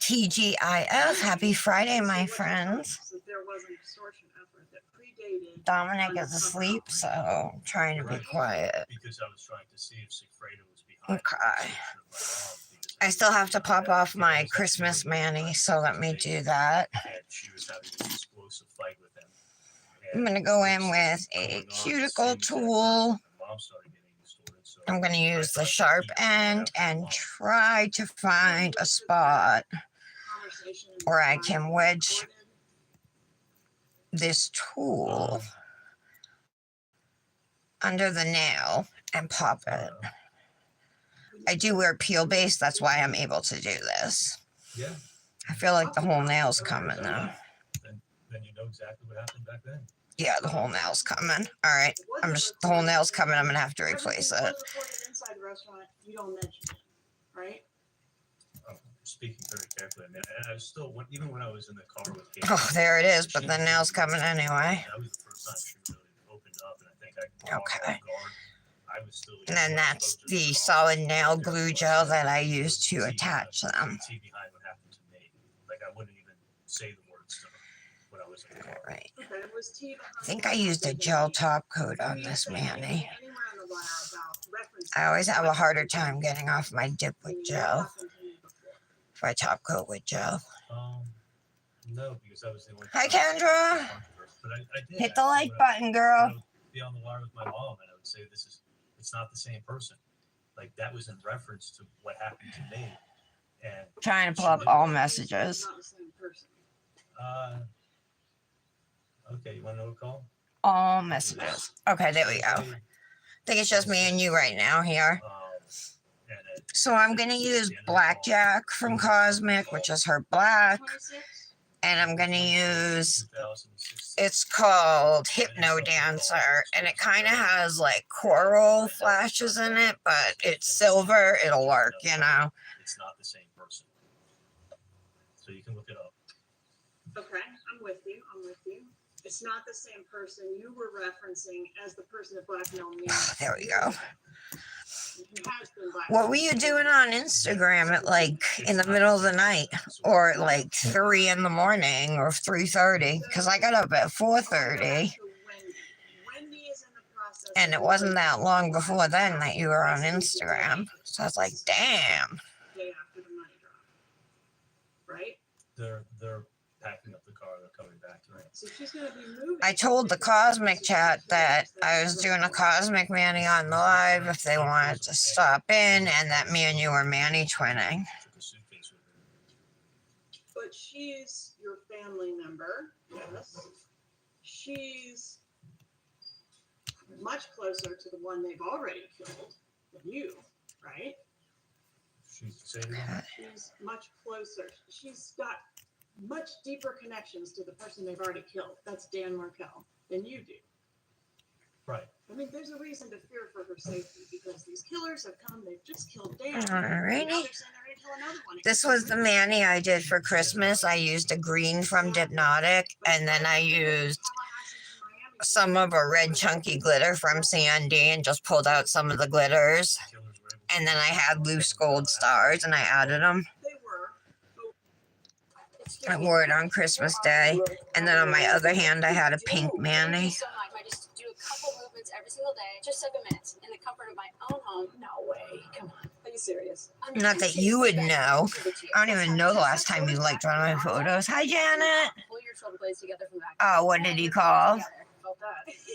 TGIF, happy Friday, my friends. Dominic is asleep, so I'm trying to be quiet. Okay. I still have to pop off my Christmas mani, so let me do that. I'm going to go in with a cuticle tool. I'm going to use the sharp end and try to find a spot where I can wedge this tool under the nail and pop it. I do wear peel base, that's why I'm able to do this. Yeah. I feel like the whole nail's coming though. Then you know exactly what happened back then. Yeah, the whole nail's coming. All right, the whole nail's coming. I'm gonna have to replace it. Inside the restaurant, you don't mention it, right? I'm speaking very carefully. I mean, I was still, even when I was in the car with Kate. Oh, there it is, but the nail's coming anyway. That was the first time she really opened up, and I think I okay. I was still. And then that's the solid nail glue gel that I use to attach them. Behind what happened to me, like I wouldn't even say the words to her when I was in the car. Right. I think I used a gel top coat on this mani. I always have a harder time getting off my dip with gel if I top coat with gel. No, because I was the only. Hi, Kendra. But I did. Hit the like button, girl. I would be on the wire with my mom, and I would say, it's not the same person. Like that was in reference to what happened to me. And trying to pull up all messages. Okay, you want to know what call? All messages. Okay, there we go. I think it's just me and you right now here. So I'm going to use Blackjack from Cosmic, which is her black. And I'm going to use, it's called Hypno Dancer. And it kind of has like coral flashes in it, but it's silver. It'll work, you know. It's not the same person. So you can look it up. Okay, I'm with you. It's not the same person you were referencing as the person that blackmailed me. There we go. What were you doing on Instagram at like in the middle of the night or at like 3 in the morning or 3:30? Because I got up at 4:30. And it wasn't that long before then that you were on Instagram. So I was like, damn. Day after the money drop. Right? They're packing up the car, they're coming back tonight. So she's gonna be moving. I told the Cosmic chat that I was doing a Cosmic mani on the live if they wanted to stop in, and that me and you were mani twinning. But she's your family member, yes. She's much closer to the one they've already killed than you, right? She's much closer. She's got much deeper connections to the person they've already killed. That's Dan Markel than you do. Right. I mean, there's a reason to fear for her safety because these killers have come. They've just killed Dan. Alrighty. This was the mani I did for Christmas. I used a green from Dipnotic, and then I used some of a red chunky glitter from CND and just pulled out some of the glitters. And then I had loose gold stars, and I added them. I wore it on Christmas Day, and then on my other hand, I had a pink mani. I just do a couple movements every single day, just 7 minutes, in the comfort of my own home. No way, come on, are you serious? Not that you would know. I don't even know the last time you liked one of my photos. Hi, Janet. Pull your shoulder blades together from back. Oh, what did he call?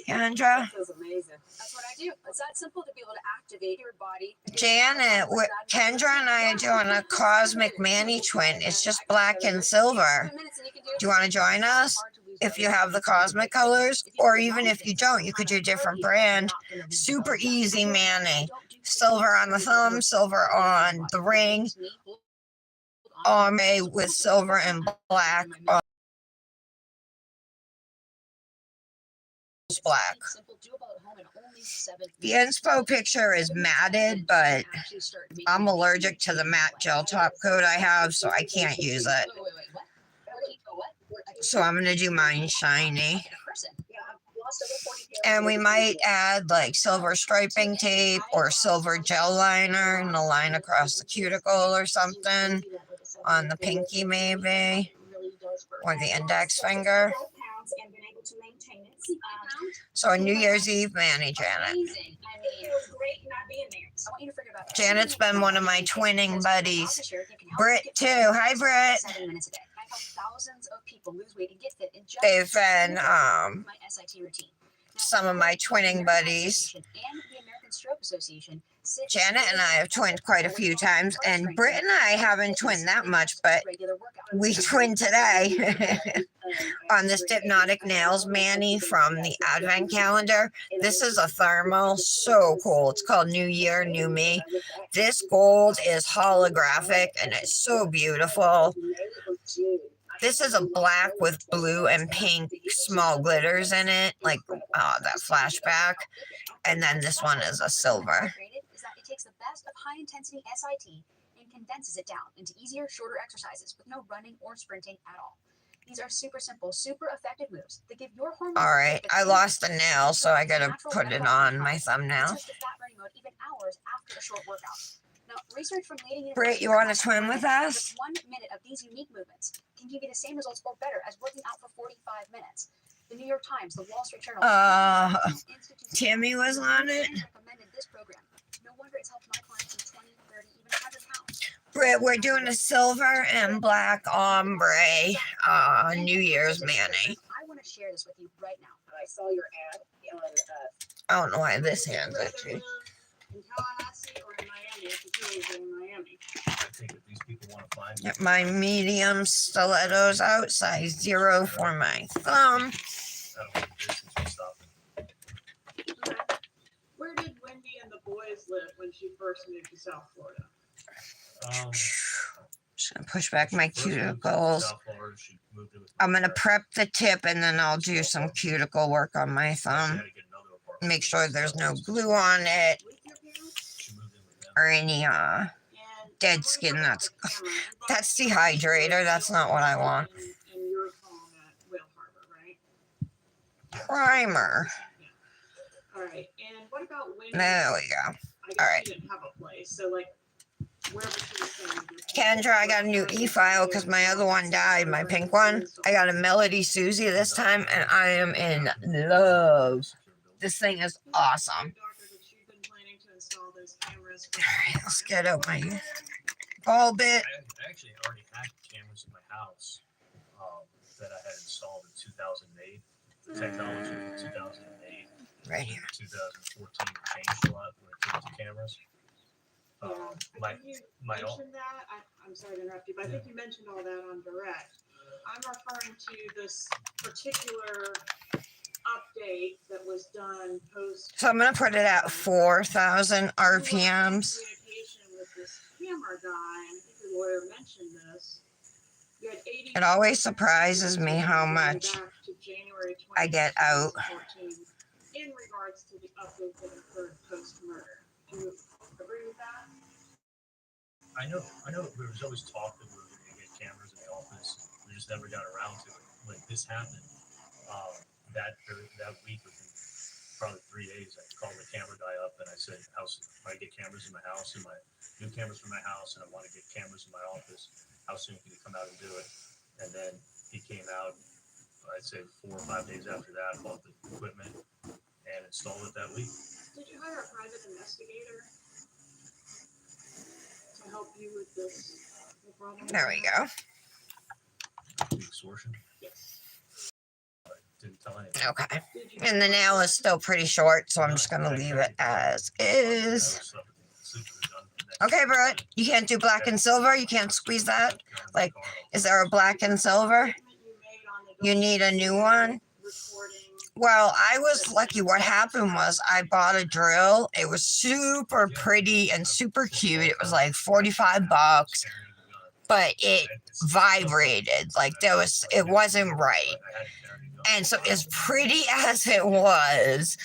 Kendra? That feels amazing. That's what I do. It's that simple to be able to activate your body. Janet, Kendra and I are doing a Cosmic mani twin. It's just black and silver. Do you want to join us? If you have the Cosmic colors, or even if you don't, you could do a different brand. Super easy mani. Silver on the thumb, silver on the ring. Arme with silver and black on black. The inspo picture is matted, but I'm allergic to the matte gel top coat I have, so I can't use it. So I'm going to do mine shiny. And we might add like silver striping tape or silver gel liner and a line across the cuticle or something. on the pinky maybe, or the index finger. So a New Year's Eve mani, Janet. Amazing. I mean, it was great not being there. I want you to forget about Janet's been one of my twinning buddies. Britt too. Hi, Britt. 7 minutes a day. I help thousands of people lose weight and get fit in just They've been my SIT routine. some of my twinning buddies. And the American Stroke Association. Janet and I have twinned quite a few times, and Britt and I haven't twinned that much, but we twinned today on this Hypnotic Nails mani from the Advent calendar. This is a thermal, so cool. It's called New Year, New Me. This gold is holographic, and it's so beautiful. This is a black with blue and pink small glitters in it, like that flashback. And then this one is a silver. Is that it takes the best of high intensity SIT and condenses it down into easier, shorter exercises with no running or sprinting at all. These are super simple, super effective moves that give your hormones. All right, I lost a nail, so I gotta put it on my thumbnail. Even hours after a short workout. Now, research from leading Britt, you want to swim with us? 1 minute of these unique movements can give you the same results or better as working out for 45 minutes. The New York Times, the Wall Street Journal, Tammy was on it. recommended this program. No wonder it's helped my clients in 20, 30, even 100 pounds. Britt, we're doing a silver and black ombre New Year's mani. I want to share this with you right now. I saw your ad on. I don't know why this hand's itchy. In Tallahassee or in Miami, if the two in Miami. I think if these people want to find me, Get my medium stilettos out, size 0 for my thumb. that'll be the distance we stop in. Where did Wendy and the boys live when she first moved to South Florida? Just gonna push back my First moved to cuticles. South Florida, she moved in with my I'm gonna parents. prep the tip and then I'll do some cuticle work on my She thumb. had to get another apartment. Make sure there's no glue on it With your parents? She moved in with them. or any And dead what skin. about That's the camera? You bought that's the dehydrator. That's not what I want. In your home at Whale Harbor, right? Primer. All right. And what about Wendy? There we go. I guess all right. she didn't have a place. So like, where was she staying with your Kendra, parents? I got a new e-file because my other one died, my pink one. I got a Melody Susie this time, and I am in love. This thing is awesome. All right, let's get out my ball bit. I actually already had cameras in my house that I had installed in 2008. The technology in 2008. Right here. 2014 changed a lot when it came to cameras. I My think you my own. mentioned that. I'm sorry to interrupt you, but I think you mentioned all that on direct. I'm referring to this particular update that was done post. So I'm gonna put it at 4,000 You were in RPMs. communication with this camera guy, and I think your lawyer mentioned this. You had 80 It always surprises me how much back to January I get out. 2014 in regards to the update that occurred post-murder. Do you agree with that? I know. There was always talk that we were going to get cameras in the office. We just never got around to it. When this happened, that week, within probably 3 days, I called the camera guy up and I said, I get cameras in my house and my new cameras for my house, and I want to get cameras in my office. How soon can you come out and do it? And then he came out. I'd say 4 or 5 days after that, bought the equipment and installed it that week. Did you hire a private investigator to help you with this whole problem? There we go. The extortion. Yes. I didn't tell anyone. Okay. Did you And the nail is still pretty short, so I'm just gonna leave it as is. Okay, Brett, you can't do black and silver? You can't squeeze that? Like, is there a black and silver? You need a new one? Well, I was lucky. What happened was I bought a drill. It was super pretty and super cute. It was like 45 bucks, but it vibrated. Like it wasn't right. And so as pretty as it was,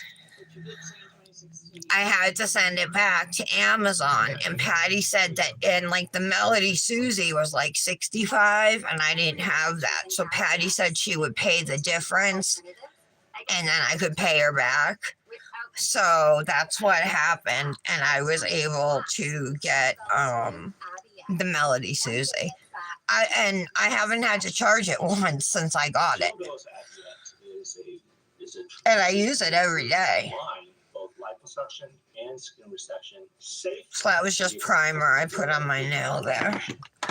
I had to send it back to Amazon. And Patty said that, and like the Melody Susie was like 65 and I didn't have that. So Patty said she would pay the difference and then I could pay her back. So that's what happened. And I was able to get the Melody Susie. I haven't had to charge it once since I got it, and I use it every day. So that was just primer I put on my nail there.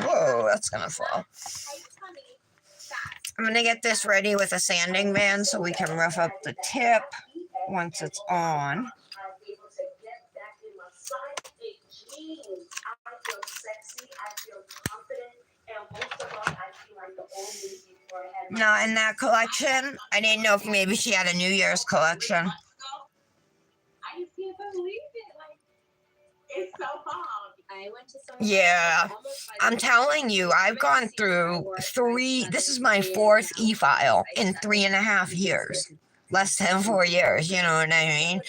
Whoa, that's gonna fall. I'm gonna get this ready with a sanding band so we can rough up the tip once it's on. Now, in that collection, I didn't know if maybe she had a New Year's collection. I just can't believe it. Like, it's so calm. I went to some. Yeah, I'm telling you, I've gone through this is my 4th e-file in 3.5 years. Less than 4 years, you know what I mean?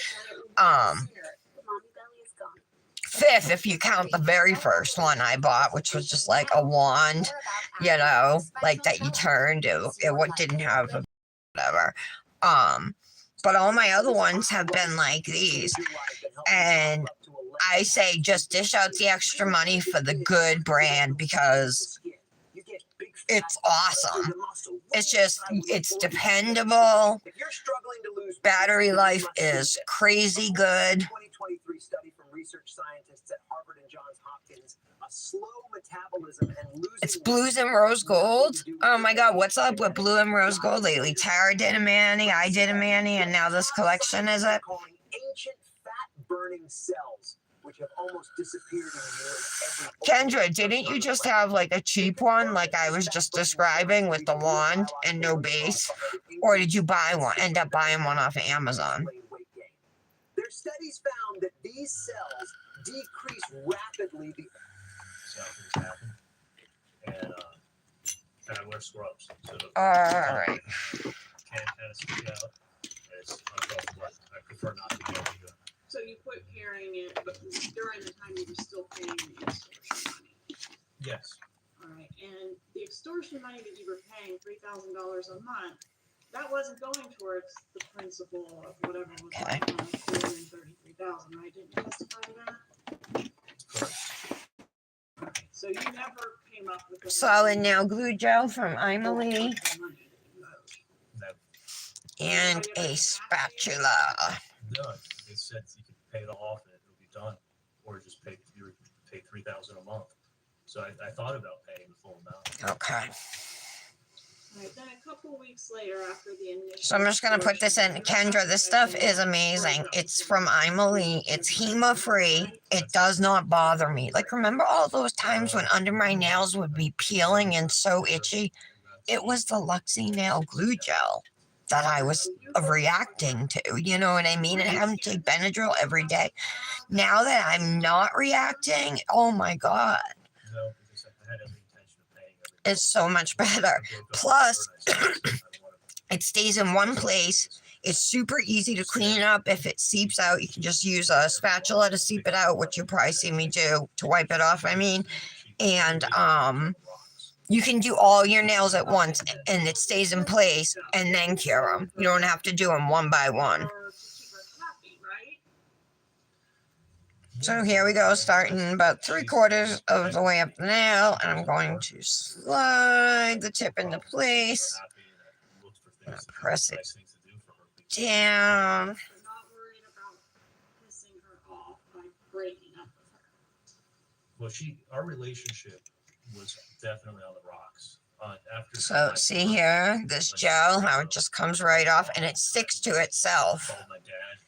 5th if you count the very first one I bought, which was just like a wand, you know, like that you turned. It didn't have a whatever. But all my other ones have been like these. And I say just dish out the extra money for the good brand because it's awesome. It's dependable. Battery life is crazy good. 2023 study from research scientists at Harvard and Johns Hopkins, a slow metabolism and losing. It's blues and rose gold. Oh my God, what's up with blue and rose gold lately? Tara did a mani, I did a mani, and now this collection is it? Ancient fat-burning cells, which have almost disappeared in you. Kendra, didn't you just have like a cheap one, like I was just describing, with the wand and no base? Or did you end up buying one off of Amazon? Their studies found that these cells decrease rapidly. And I wear scrubs. So All right. can't kind of stick out. It's uncomfortable. I prefer not to be able to do it. So you quit carrying it, but during the time you were still paying the extortion money. Yes. All right, and the extortion money that you were paying, $3,000 a month, that wasn't going towards the principal of whatever was Okay. like $433,000, right? Didn't you testify to that? Correct. So you never came up with the Solid nail glue gel from Emily money that you owed. That, and a spatula. no, they said you could pay it off and it'll be done, or just pay $3,000 a month. So I thought about paying the full amount. Okay. All right, then a couple weeks later, after the initial. So I'm just going to put this in. Kendra, this stuff is amazing. It's from Emily. It's HEMA free. It does not bother me. Like, remember all those times when under my nails would be peeling and so itchy? It was the Luxie nail glue gel that I was reacting to. You know what I mean? And having to take Benadryl every day. Now that I'm not reacting, oh my God. No, because I had every intention of paying everything. It's so much better. Plus, it stays in one place. It's super easy to clean up. If it seeps out, you can just use a spatula to seep it out, which you probably see me do, to wipe it off, I mean. And you can do all your nails at once, and it stays in place, and then cure them. You don't have to do them one by one. Or to keep her happy, right? So here we go, starting about 3/4 of the way up the nail, and I'm going to slide the tip into place. Press it down. We're not worried about pissing her off by breaking up with her. Well, our relationship was definitely on the rocks. After So see here, this gel, how it just comes right off, and it sticks to itself. Called my dad,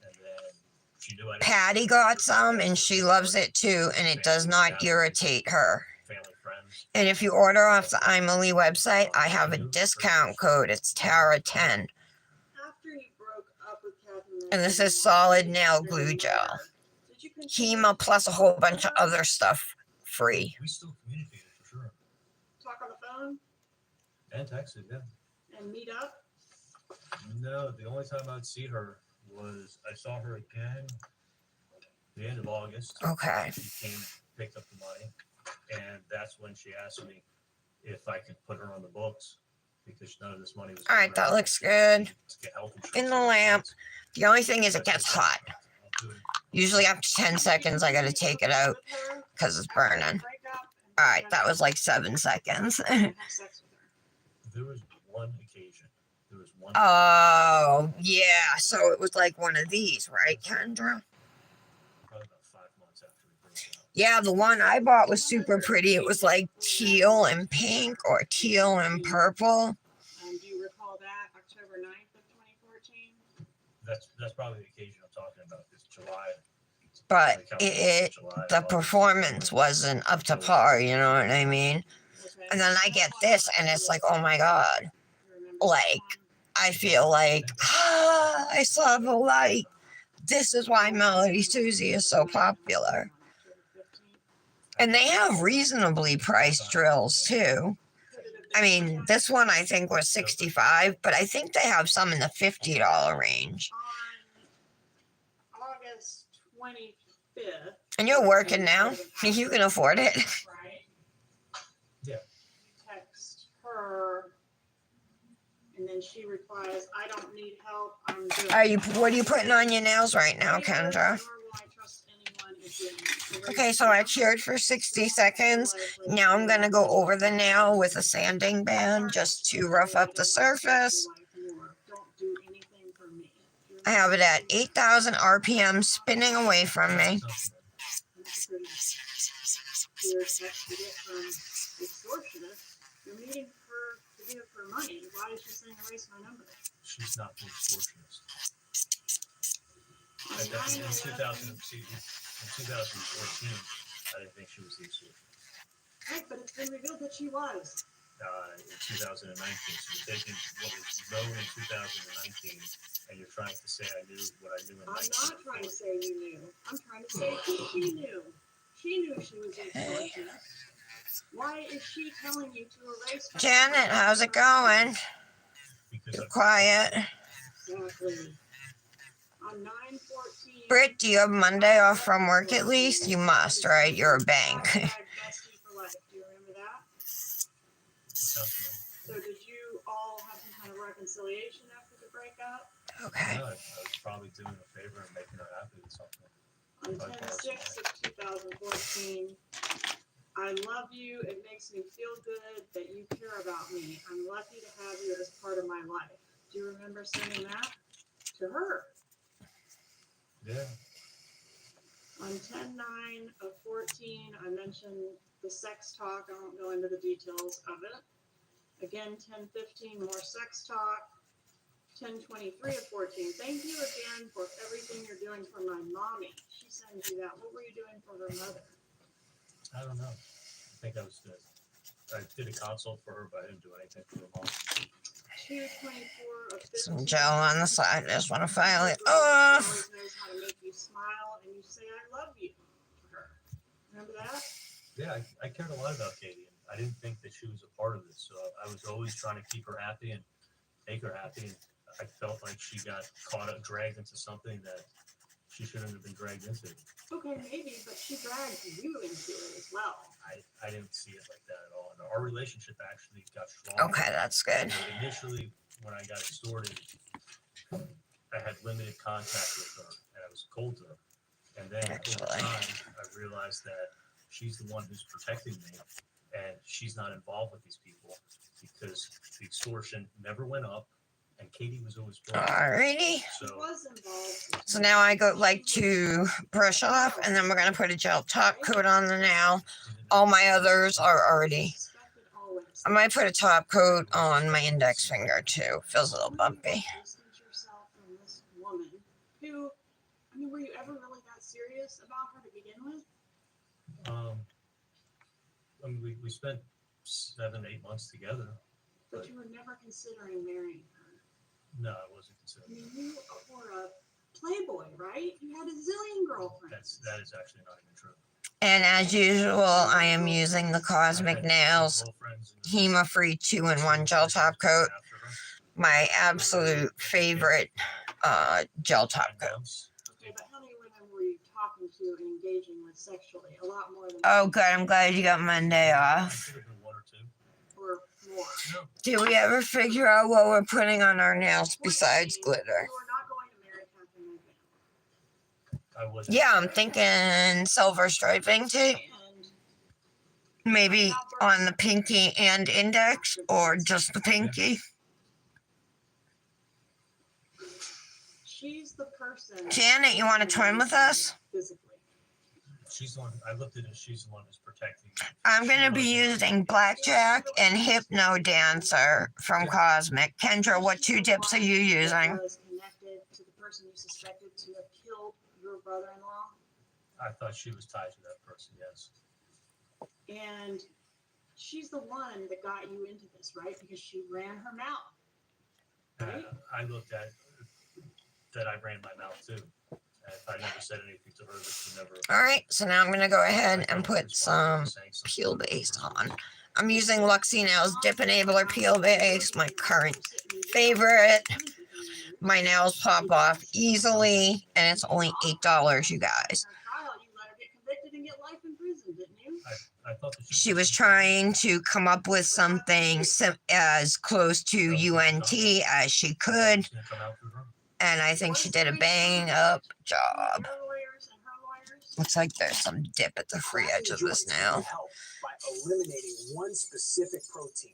and then she knew I didn't- Patty got some, and she loves it too, and it does not irritate her. family friends. And if you order off the Emily website, I have a discount code. It's Tara10. After you broke up with Catherine. And this is solid nail glue gel. Did you continue HEMA plus a whole bunch of other stuff free. We still communicated for sure. talk on the phone And texted, yeah. and meet up? No, the only time I'd see her was I saw her again the end of August. Okay. She came, picked up the money, and that's when she asked me if I could put her on the books because none of this money was. All right, that looks good. To get health insurance. In the lamp. The only thing is it gets hot. Usually after 10 seconds, I got to take it out With her because it's after the burning. breakup, and All right, that was like 7 seconds. Have sex with her. There was one occasion. There was one. Oh, yeah. So it was like one of these, right, Kendra? Probably about 5 months after we broke up. Yeah, the one I bought was super pretty. It was like teal and pink or teal and purple. Do you recall that, October 9th of 2014? That's probably the occasion I'm talking about. It's July. But July, the August. performance wasn't up to par, you know what I mean? Okay. And then I get this and it's like, oh my God. You remember Like, that I feel like, I saw the light. This is why Melody Susie is so popular. And they have reasonably priced drills too. I mean, this one I think was 65, but I think they have some in the $50 range. On August 25th. And you're working now. You can afford it. Right? Yeah. You text her, and then she replies, I don't need help. I'm good. What are you putting on your nails right now, Kendra? Nor will I trust anyone again. Okay, so I cheered for 60 seconds. Now I'm going to go over the nail with a sanding band just to rough up the surface. Don't do anything for me. I have it at 8,000 RPM spinning away from me. Here's text to get from extortionist. You're meeting her to give her money. Why is she saying erase my number? She's not the extortionist. In 2014, I didn't think she was the extortionist. Right, but it's been revealed that she was. In 2019, so you're taking what was known in 2019, and you're trying to say I knew what I knew in I'm 19. not trying to say you knew. I'm trying to say she knew. She knew she was an extortionist. Why is she telling you to erase her? Janet, how's it going? Because You're I've- quiet. Exactly. On 9/14. Britt, do you have Monday off from work at least? You must, right? You're a bank. Bestie for life. Do you remember that? So did you all have some kind of reconciliation after the breakup? Okay. I was probably doing a favor and making her happy with something. On 10/6 of 2014, I love you. It makes me feel good that you care about me. I'm lucky to have you as part of my life. Do you remember sending that to her? Yeah. On 10/9 of 14, I mentioned the sex talk. I won't go into the details of it. Again, 10/15, more sex talk. 10/23 of 14. Thank you again for everything you're doing for my mommy. She sends you that. What were you doing for her mother? I don't know. I think I did a consult for her, but I didn't do anything for her mom. 2/24 of 15. Some gel on the side. I just want to file it Always off. knows how to make you smile, and you say I love you to her. Remember that? Yeah, I cared a lot about Katie, and I didn't think that she was a part of this. So I was always trying to keep her happy and make her happy. And I felt like she got caught up, dragged into something that she shouldn't have been dragged into. Okay, maybe, but she dragged you into it as well. I didn't see it like that at all. And our relationship actually got stronger. Okay, that's good. And initially, when I got extorted, I had limited contact with her, and I was cold to her. And then over Actually. time, I realized that she's the one who's protecting me, and she's not involved with these people because the extortion never went up, and Katie was always broke. Alrighty. She So was involved. So now I go like to brush off, and then we're gonna put a gel top coat on the nail. All my others are already. Suspected always. I might put a top coat on my index finger too. Feels a little bumpy. Distance yourself from this woman who, I mean, were you ever really that serious about her to begin with? I mean, we spent 7-8 months together. But you were never considering marrying her. No, I wasn't I considering. mean, you were a playboy, right? You had a zillion girlfriends. That is actually not even true. And as usual, I am using the Cosmic Nails HEMA-free 2-in-1 gel top coat. My absolute favorite gel top coat. Okay, but how many women were you talking to and engaging with sexually? A lot more than Oh, good. I'm glad you got Monday off. One or two. or more. Did we ever figure out what we're putting on our nails besides glitter? You were not going to marry Captain Morgan. I wasn't. Yeah, I'm thinking silver striping too. And Maybe on the pinky and index, or just the pinky. She's the person. Janet, you want to twin with us? Physically. She's the one, I looked at it, she's the one who's protecting. I'm going to be using Blackjack and Hypno Dancer from Cosmic. Kendra, what 2 dips are you using? Was connected to the person you suspected to have killed your brother-in-law. I thought she was tied to that person, yes. And she's the one that got you into this, right? Because she ran her mouth. Right? I looked at that I ran my mouth too. I never said anything to her that she never. All right, so now I'm going to go ahead and put some peel base on. I'm using Luxie Nails Dip Enabler Peel Base, my current favorite. My nails pop off easily, and it's only $8, you guys. I thought that She was trying to come up with something as close to UNT as she could, was gonna come out through her. and I think she did a bang up job. Looks like there's some dip at the free edge of this nail. Help by eliminating one specific protein.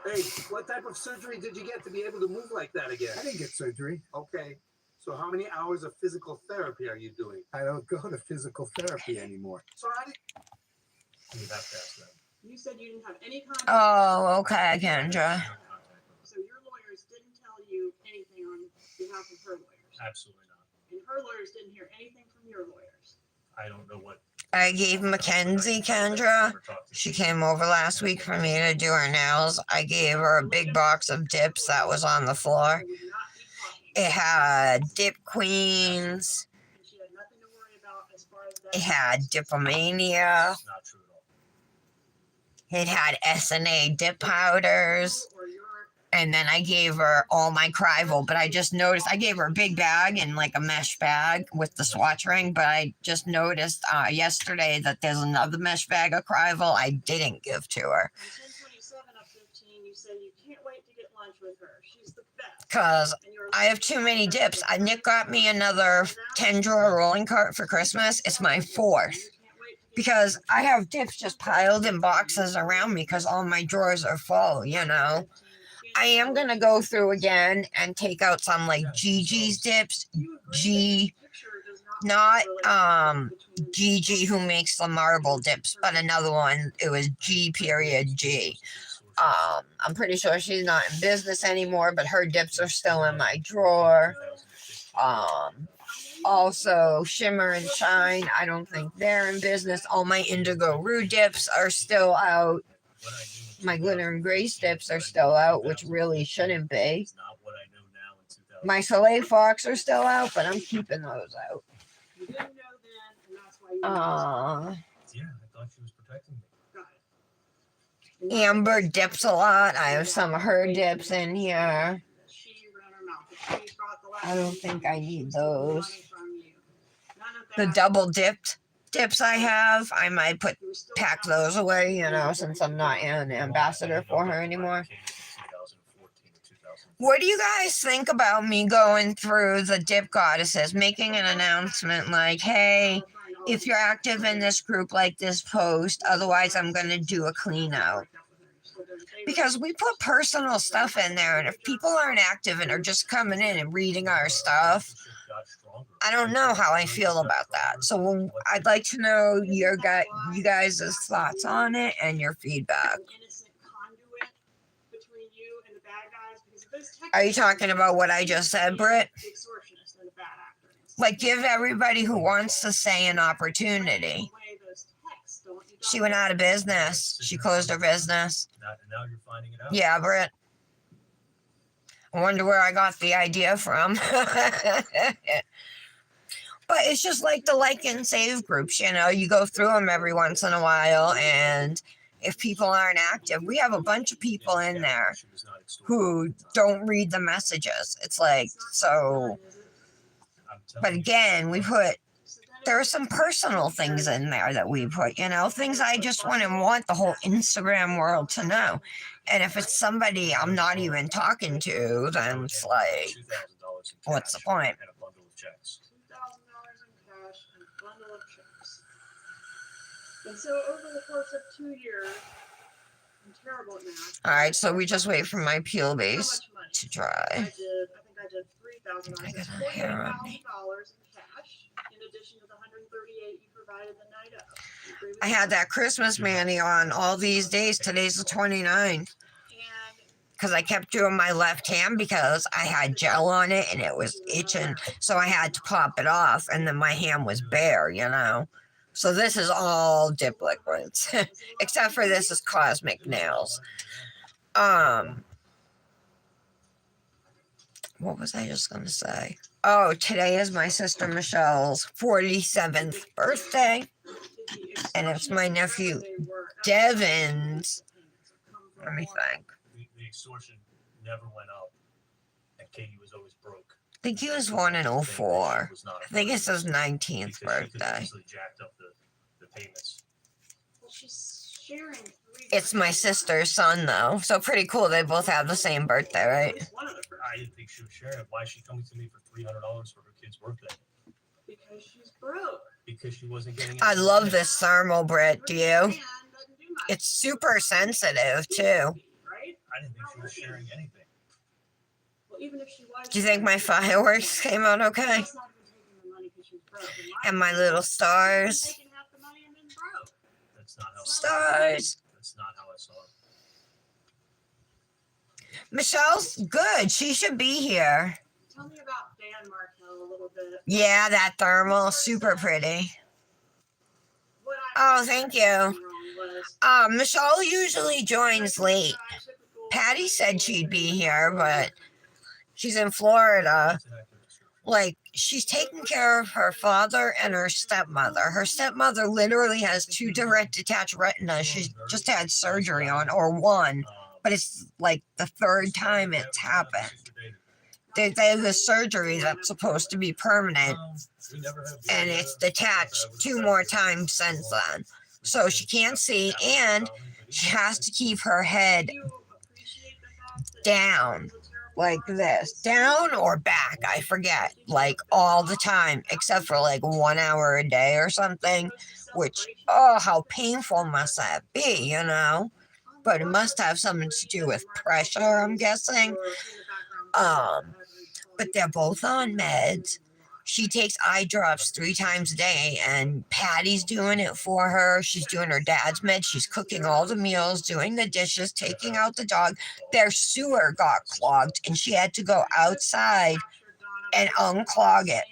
Hey, what type of surgery did you get to be able to move like that again? I didn't get surgery. Okay. So how many hours of physical therapy are you doing? I don't go to physical therapy anymore. So how did You have to ask them. You said you didn't have any contact. Oh, okay, Kendra. So your lawyers didn't tell you anything on behalf of her lawyers. Absolutely not. And her lawyers didn't hear anything from your lawyers. I don't know what. I gave Mackenzie, Kendra. She came over last week for me to do her nails. I gave her a big box of dips that was on the floor. It had Dip Queens. And she had nothing to worry about as far as that. It had Dipomania. It's not true at all. It had SNA dip powders. Or your And then I gave her all my Crival, but I just noticed I gave her a big bag and like a mesh bag with the swatch ring, but I just noticed yesterday that there's another mesh bag of Crival I didn't give to her. on 1027 of 15, you say you can't wait to get lunch with her. She's the best. Because And you're I have too many dips. Nick got me another 10 drawer rolling cart for Christmas. It's my 4th. You can't wait to get Because I have dips just piled in boxes around me because all my drawers are full, you know. I am going to go through again and take out some like Gigi's dips. Not Gigi who makes the marble dips, but another one. It was G.G. I'm pretty sure she's not in business anymore, but her dips are still in my drawer. Also, Shimmer and Shine, I don't think they're in business. All my Indigo Rue dips are still out. My Glitter and Grace dips are still out, which really shouldn't be. It's not what I know now in 2000. My Soleil Fox are still out, but I'm keeping those out. You didn't know then, and that's why you Yeah, I thought she was protecting me. got it. Amber dips a lot. I have some of her dips in here. She ran her mouth. She brought the last I don't think I need those. money from you. None of The that. double dipped dips I have, I might You were still pack out. those away, you know, since I'm not an ambassador for her anymore. What do you guys think about me going through the dip goddesses, making an announcement like, hey, if you're active in this group, like this post, otherwise I'm going to do a clean out? Because we put personal stuff in there, and if people aren't active and are just coming in and reading our stuff, I don't know how I feel about that. So I'd like to know you guys' thoughts on it and your feedback. An innocent conduit between you and the bad guys, because if those texts- Are you talking about what I just said, Britt? The extortionist and the bad actor. Like, give everybody who wants to say an opportunity. Away those texts, don't you? She went out of business. She closed her business. Now you're finding it out. Yeah, Britt. I wonder where I got the idea from. But it's just like the like and save groups, you know, you go through them every once in a while, and if people aren't active, we have a bunch of people in there who don't read the messages. It's like, so, but again, there are some personal things in there that we put, you know, things I just wouldn't want the whole Instagram world to know. And if it's somebody I'm not even talking to, then it's like, what's the point? And a bundle of checks. $2,000 in cash and a bundle of checks. And so over the course of 2 years, I'm terrible at math. All right, so we just wait for my peel How base much money? to I dry. think I did $3,000. I That's got a hair on me. $48,000 in cash, in addition to the $138 you provided the night of. You agree with I had that Christmas Manny on all these days. Today's the 29th. And Because I kept doing my left hand because I had gel on it and it was itching. So I had to pop it off and then my hand was bare, you know. So this is all dip liquids. Except for this is Cosmic Nails. What was I just going to say? Oh, today is my sister Michelle's 47th birthday. And it's my nephew Devin's. Let me think. The extortion never went up, and Katie was always broke. I think he was born in 04. I think it's his 19th birthday. Easily jacked up the payments. well, she's sharing It's my sister's son, though. So pretty cool. They both have the same birthday, right? One of the first, I didn't think she was sharing it. Why is she coming to me for $300 for her kid's birthday? because she's broke. Because she wasn't getting. I love this thermal, Britt. Do Her you? hand doesn't do much. It's super sensitive, too. Right? I didn't think she was sharing anything. Well, even if she was. Do you think my fireworks came out okay? That's not even taking the money 'cause she's broke. And my little stars? Taking half the money and then broke. That's not how. Stars. That's not how I saw it. Michelle's good. She should be here. Tell me about Dan Markel a little bit. Yeah, that thermal. Super pretty. What I Oh, thank you. wrong was Michelle usually joins late. Patty said she'd be here, but she's in Florida. That's an accurate description. Like, she's taking care of her father and her stepmother. Her stepmother literally has 2 direct detached retinas. She's just had surgery on, or one, but it's like the 3rd time it's happened. They have the surgery that's supposed to be permanent, and it's detached 2 more times since then. So she can't see, and she has to keep her head you appreciate the fact that down, it was a terrible like market. this. Down or back, I forget. Like, all the time, except for like 1 hour a day or something, which, oh, how painful must that be, you know? But it must have something to do with pressure, I'm guessing. But they're both on meds. She takes eye drops 3 times a day, and Patty's doing it for her. She's doing her dad's meds. She's cooking all the meals, doing the dishes, taking out the dog. Their sewer got clogged, and she had to go outside and unclog it.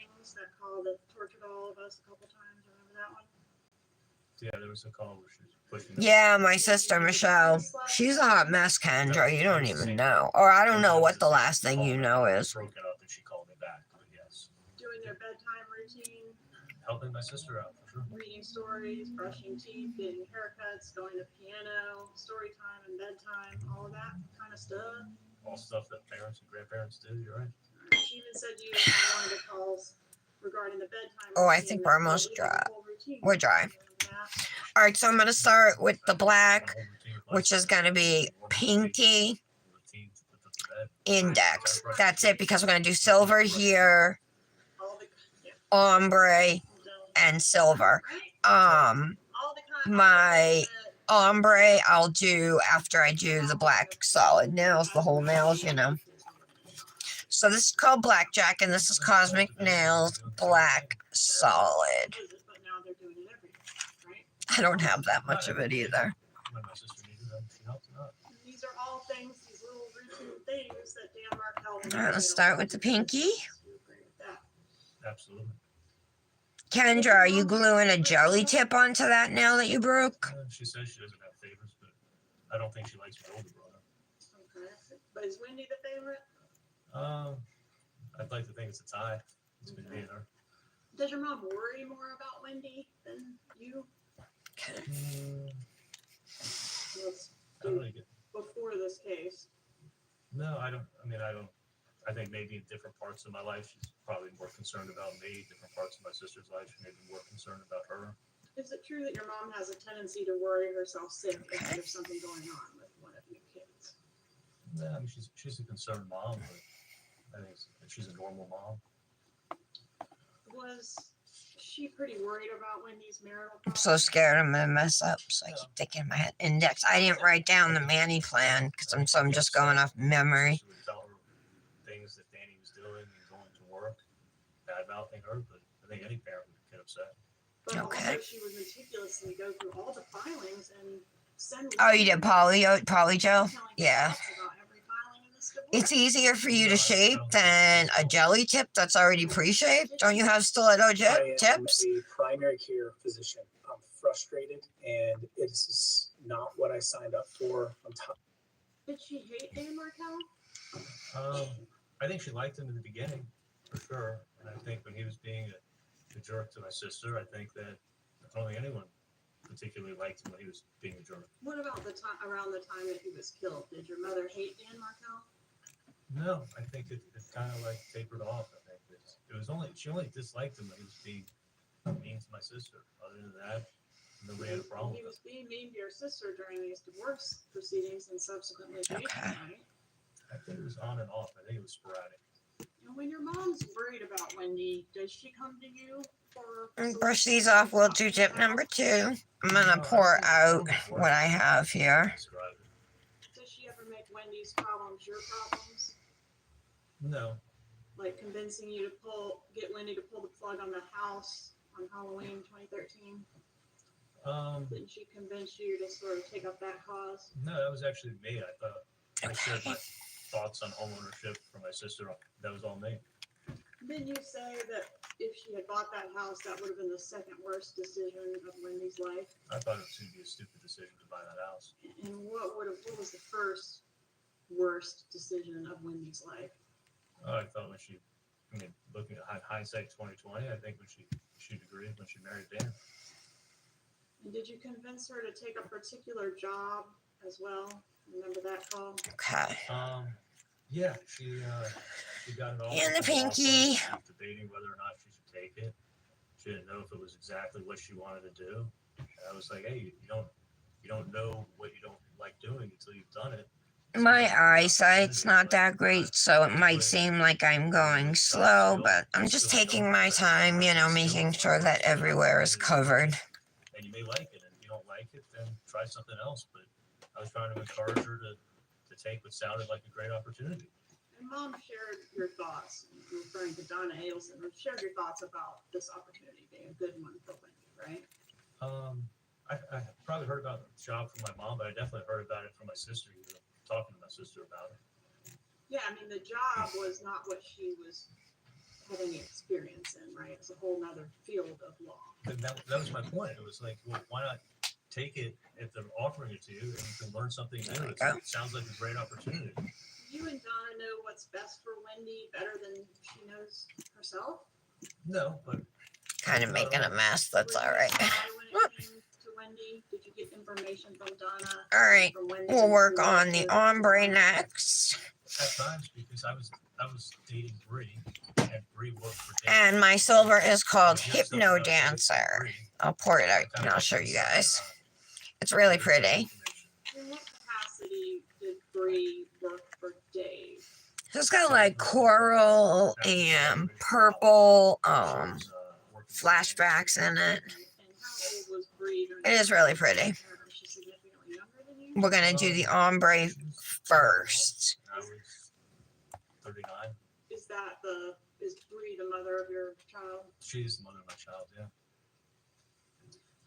Yeah, there was a call where she was pushing. Yeah, my sister Michelle. She's a hot mess, Kendra. You don't even know. Or I don't know what the last thing you know is. Broken up and she called me back. But yes, Doing their bedtime routine, helping my sister out for sure. reading stories, brushing teeth, getting haircuts, going to piano, story time and bedtime, all of that kind of stuff. All stuff that parents and grandparents do. You're right. She even said you had one of the calls regarding the bedtime. Oh, I routine think that we're almost you have a dry. whole routine. We're dry. Yeah. All right, so I'm going to start with the black, My whole routine was which is going to be pinky routine to put to bed. index. That's it, because we're going to do silver here, All the, yeah, ombre, and silver. right? Um, All the my ombre I'll do after I do the black solid nails, the whole nails, you know. So this is called Blackjack, and this is Cosmic Nails Black Solid. But now they're doing it every day, right? I don't have that much of it either. When my sister needed them, she helped her out. And these are all things, these little routine things that Dan Markel. All right, let's start with the pinky. You agree with that? Absolutely. Kendra, are you gluing a jelly tip onto that nail that you broke? She says she doesn't have favorites, but I don't think she likes my older brother. Okay. But is Wendy the favorite? I'd like to think it's a tie. It's been me and her. Does your mom worry more about Wendy than you? Let's I don't do really get. before this case. No, I don't. I mean, I don't. I think maybe in different parts of my life, she's probably more concerned about me. Different parts of my sister's life, she may be more concerned about her. Is it true that your mom has a tendency to worry herself sick if there's something going on with one of your kids? Yeah, I mean, she's a concerned mom, but I think she's a normal mom. Was she pretty worried about Wendy's marital I'm problems? so scared I'm gonna mess up, so I keep thinking in my head. Index. I didn't write down the Manny plan because I'm just going off memory. She would tell her things that Danny was doing and going to work, bad mouthing her, but I think any parent would get upset. But Okay. also she would meticulously go through all the filings and send. Oh, you did poly Joe? telling Yeah. us about every filing in this divorce. It's easier for you to shape than a jelly tip that's already pre-shaped. Don't you have stiletto I am tips? a primary care physician. I'm frustrated, and it's not what I signed up for. I'm tired. Did she hate Dan Markel? I think she liked him in the beginning, for sure. And I think when he was being a jerk to my sister, I think that I don't think anyone particularly liked him when he was being a jerk. What about the time around the time that he was killed? Did your mother hate Dan Markel? No, I think it kind of like tapered off. I think it was only she only disliked him when he was being mean to my sister. Other than that, nobody had a problem He with was being mean to your sister during these divorce proceedings and subsequent litigation, Okay. right? it. I think it was on and off. I think it was sporadic. And when your mom's worried about Wendy, does she come to you for? Brush these off. We'll do tip number 2. I'm gonna pour out what I have here. Describe it. Does she ever make Wendy's problems your problems? No, Like convincing you to get Wendy to pull the plug on the house on Halloween 2013? Didn't she convince you to sort of take up that cause? no, that was actually me. I thought I shared Okay. my thoughts on homeownership for my sister. That was all me. Didn't you say that if she had bought that house, that would have been the second worst decision of Wendy's life? I thought it was going to be a stupid decision to buy that house. And what was the first worst decision of Wendy's life? I thought looking at hindsight 2020, I think when she'd agreed when she married Dan. And did you convince her to take a particular job as well? Remember that call? Okay. Yeah, she got an offer. And the from law firm. pinky. She was debating whether or not she should take it. She didn't know if it was exactly what she wanted to do. And I was like, hey, you don't know what you don't like doing until you've done it. My eyesight's not that great, so it might seem like I'm going slow, but I'm just taking my time, making sure that everywhere is covered. And you may like it, and if you don't like it, then try something else. But I was trying to encourage her to take what sounded like a great opportunity. And Mom shared your thoughts, referring to Donna Ailson, shared your thoughts about this opportunity being a good one for Wendy, right? I probably heard about the job from my mom, but I definitely heard about it from my sister. Talking to my sister about it. Yeah, I mean, the job was not what she was having experience in, right? It's a whole nother field of law. And that was my point. It was like, well, why not take it if they're offering it to you and you can learn something new? It sounds like a great opportunity. You and Donna know what's best for Wendy better than she knows herself? No, but Kind of making a mess. That's all right. When it came to Wendy, did you get information from Donna? All right. From Wendy We'll work to on the ombre next. at times because I was dating Bree and Bree worked for Dan. And my silver is called So just Hypno like, Dancer. Bree, I'll pour it out I and kinda I'll show like you this, guys. It's really pretty. In what capacity did Bree work for Dave? So it's got like coral and purple flashbacks in it. And how old was Bree during It is really pretty. Is she significantly younger than you? We're gonna do the ombre first. I was 39. Is Bree the mother of your child? She's the mother of my child, yeah.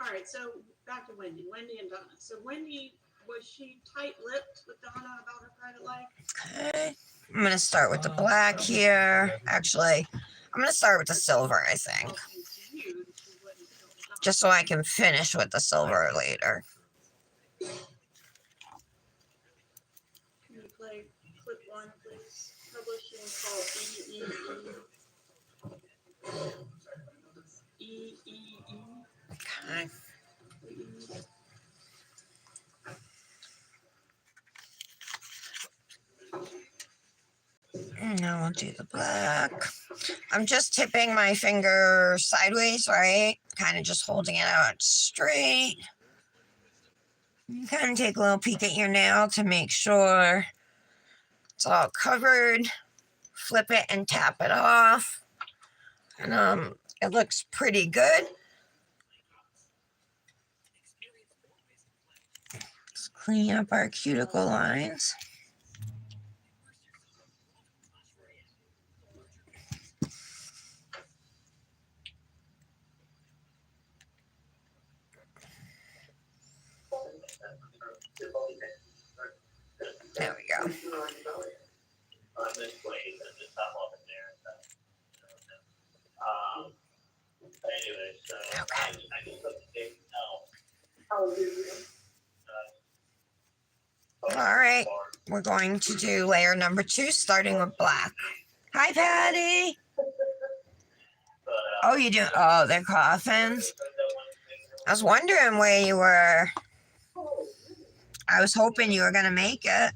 All right, so back to Wendy and Donna. So Wendy, was she tight-lipped with Donna about her private life? Okay. I'm gonna start with the black here. Actually, I'm gonna start with the silver, I think. Well, seems to you that she wouldn't tell Donna. Just so I can finish with the silver later. Can you play clip 1, please? Publishing called EEE. Okay. And now we'll do the black. I'm just tipping my finger sideways, right? Kind of just holding it out straight. You kind of take a little peek at your nail to make sure it's all covered. Flip it and tap it off. And It looks pretty good. Let's clean up our cuticle lines. There we go. Okay. All right, we're going to do layer number 2, starting with black. Hi, Patty. Oh, you do? Oh, they're coffins. I was wondering where you were. I was hoping you were going to make it.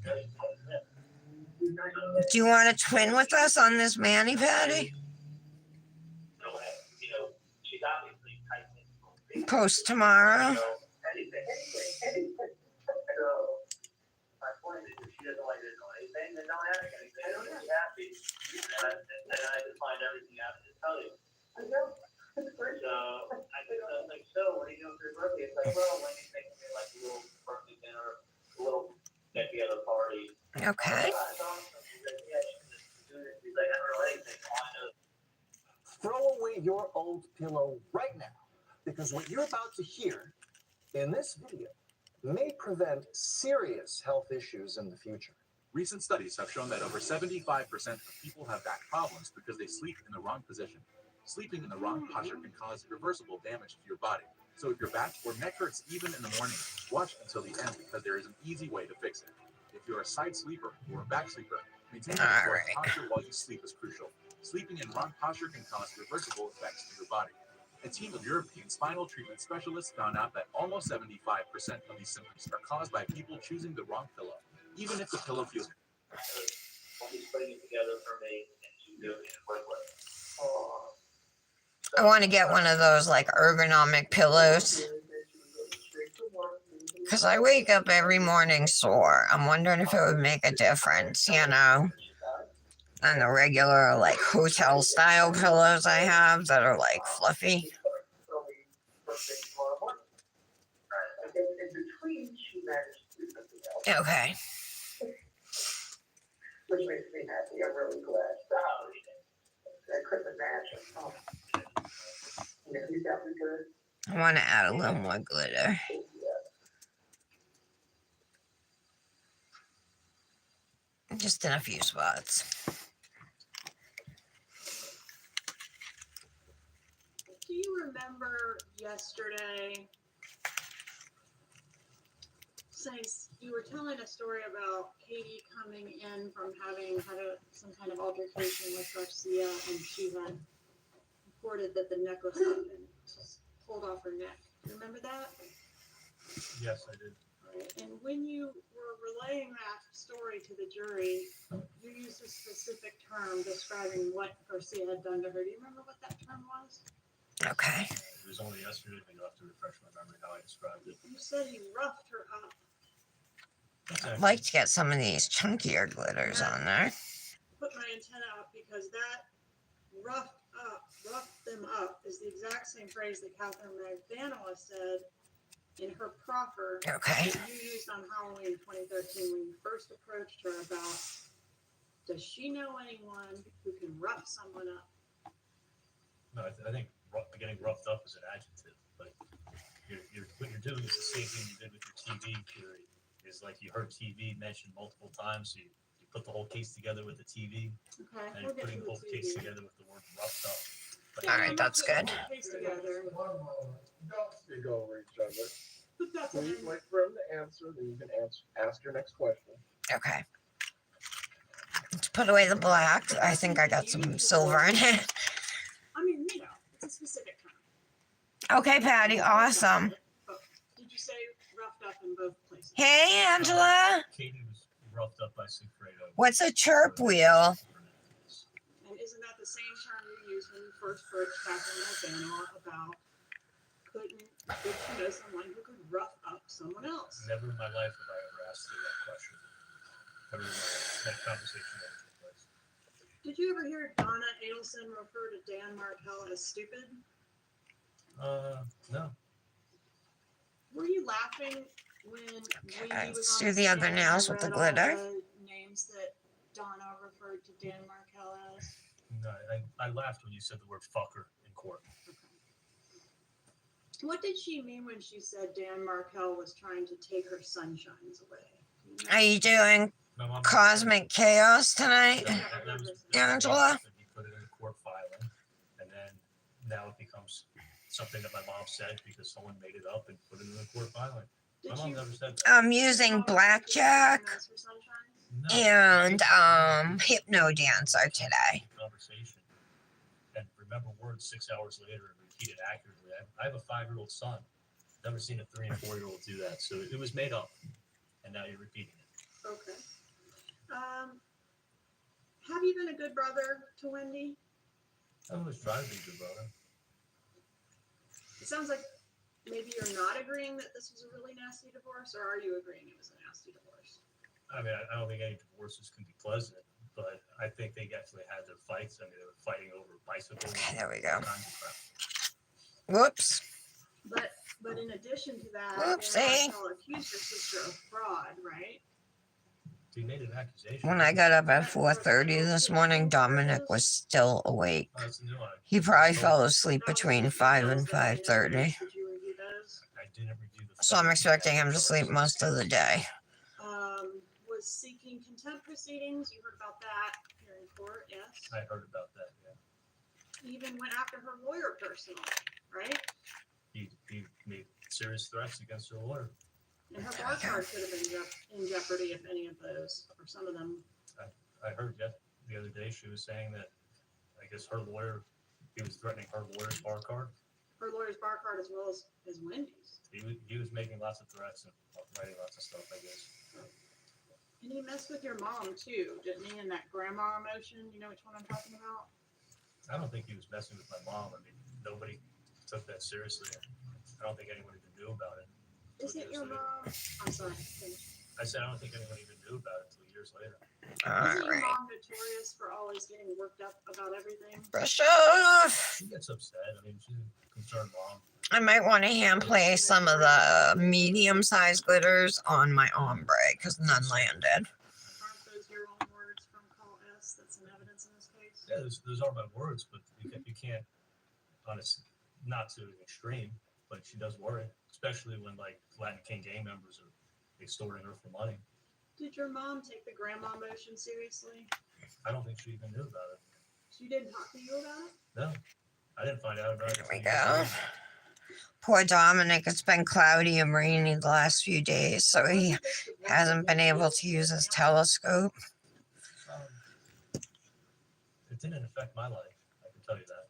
Do you want to twin with us on this mani, Patty? Post tomorrow. Okay. Throw away your old pillow right now, because what you're about to hear in this video may prevent serious health issues in the future. Recent studies have shown that over 75% of people have back problems because they sleep in the wrong position. Sleeping in the wrong posture can cause irreversible damage to your body. So if your back or neck hurts even in the morning, watch until the end because there is an easy way to fix it. If you're a side sleeper or a back sleeper, maintaining the correct posture while you sleep is crucial. Sleeping in wrong posture can cause irreversible effects to your body. A team of European spinal treatment specialists found out that almost 75% of these symptoms are caused by people choosing the wrong pillow, even if the pillow feels. I want to get one of those like ergonomic pillows because I wake up every morning sore. I'm wondering if it would make a difference, you know, on the regular like hotel style pillows I have that are like fluffy. Okay. Which makes me happy. I'm really glad. I couldn't imagine. Yeah, you got me good. I want to add a little more glitter. Just in a few spots. Do you remember yesterday saying you were telling a story about Katie coming in from having had some kind of altercation with Garcia, and she had reported that the necklace had been pulled off her neck. Do you remember that? Yes, I did. Right. And when you were relaying that story to the jury, you used a specific term describing what Garcia had done to her. Do you remember what that term was? Okay. It was only yesterday, but you'll have to refresh my memory how I described it. You said he roughed her up. I'd like to get some of these chunkier glitters on there. Put my antenna up because that roughed them up is the exact same phrase that Catherine Magdanola said in her proffer Okay. that you used on Halloween 2013 when you first approached her about, does she know anyone who can rough someone up? No, I think getting roughed up is an adjective, but what you're doing is the same thing you did with your TV theory. Is like you heard TV mentioned multiple times, so you put the whole case together with the TV, Okay, and we'll you're get putting to the whole the case TV. together with the word roughed up. But All right, that's good. Case together. Don't speak over each other. But that's Please wait for him to answer, then you can ask your next question. Okay. Let's put away the black. I think I got some silver in it. I mean, you know, it's a specific term. Okay, Patty. Awesome. Did you say roughed up in both places? Hey, Angela. Katie was roughed up by Sigfredo. What's a chirp wheel? And isn't that the same term you used when you first approached Catherine Magdanola about could she know someone who could rough up someone else? Never in my life have I ever asked her that question. Never in my life. That conversation never took place. Did you ever hear Donna Adelson refer to Dan Markel as stupid? No. Were you laughing when Okay, Wendy was let's on do the other stand and nails with the read all glitter. the names that Donna referred to Dan Markel as? No, I laughed when you said the word fucker in court. What did she mean when she said Dan Markel was trying to take her sunshines away? Are you doing My mom cosmic chaos tonight, that was Angela? he put it in a court filing, and then now it becomes something that my mom said because someone made it up and put it in the court filing. My mom never said that. I'm using blackjack No. and hypno dancer today. Conversation and remember words 6 hours later and repeat it accurately. I have a 5-year-old son. Never seen a 3 and 4-year-old do that. So it was made up, and now you're repeating it. Okay. Have you been a good brother to Wendy? I always try to be a good brother. It sounds like maybe you're not agreeing that this was a really nasty divorce, or are you agreeing it was a nasty divorce? I mean, I don't think any divorces can be pleasant, but I think they actually had their fights. I mean, they were fighting over bicycles. Okay, there we go. all kinds of crap. Whoops. But in addition to that, Whoopsie. Markel accused your sister of fraud, right? He made an accusation. When I got up at 4:30 this morning, Dominic was still awake. Oh, that's a new one. He probably fell asleep between 5 and 5:30. Did you review those? I didn't review the. So I'm expecting him to sleep most of the day. Was seeking contempt proceedings. You heard about that here in court, yes? I heard about that. Yeah. Even went after her lawyer personally, right? He made serious threats against her lawyer. And her bar card could have been in jeopardy if any of those, or some of them. I heard the other day she was saying that I guess her lawyer, he was threatening her lawyer's bar card. Her lawyer's bar card as well as Wendy's. He was making lots of threats and writing lots of stuff, I guess. And he messed with your mom too, didn't he? In that grandma emotion, you know which one I'm talking about? I don't think he was messing with my mom. I mean, nobody took that seriously. I don't think anyone even knew about it. Is it your mom? I'm sorry. I said I don't think anyone even knew about it until years later. Isn't your mom notorious for always getting worked up about everything? Brush off. She gets upset. I mean, she's a concerned mom. I might want to hand play some of the medium-sized glitters on my ombre because none landed. Aren't those your own words from Call S? That's an evidence in this case? Yeah, those are my words, but you can't, honestly, not to an extreme, but she does worry, especially when like Latin King gang members are extorting her for money. Did your mom take the grandma motion seriously? I don't think she even knew about it. She didn't talk to you about it? No, I didn't find out about it. There we go. Poor Dominic, it's been cloudy and rainy the last few days, so he hasn't been able to use his telescope. It didn't affect my life, I can tell you that.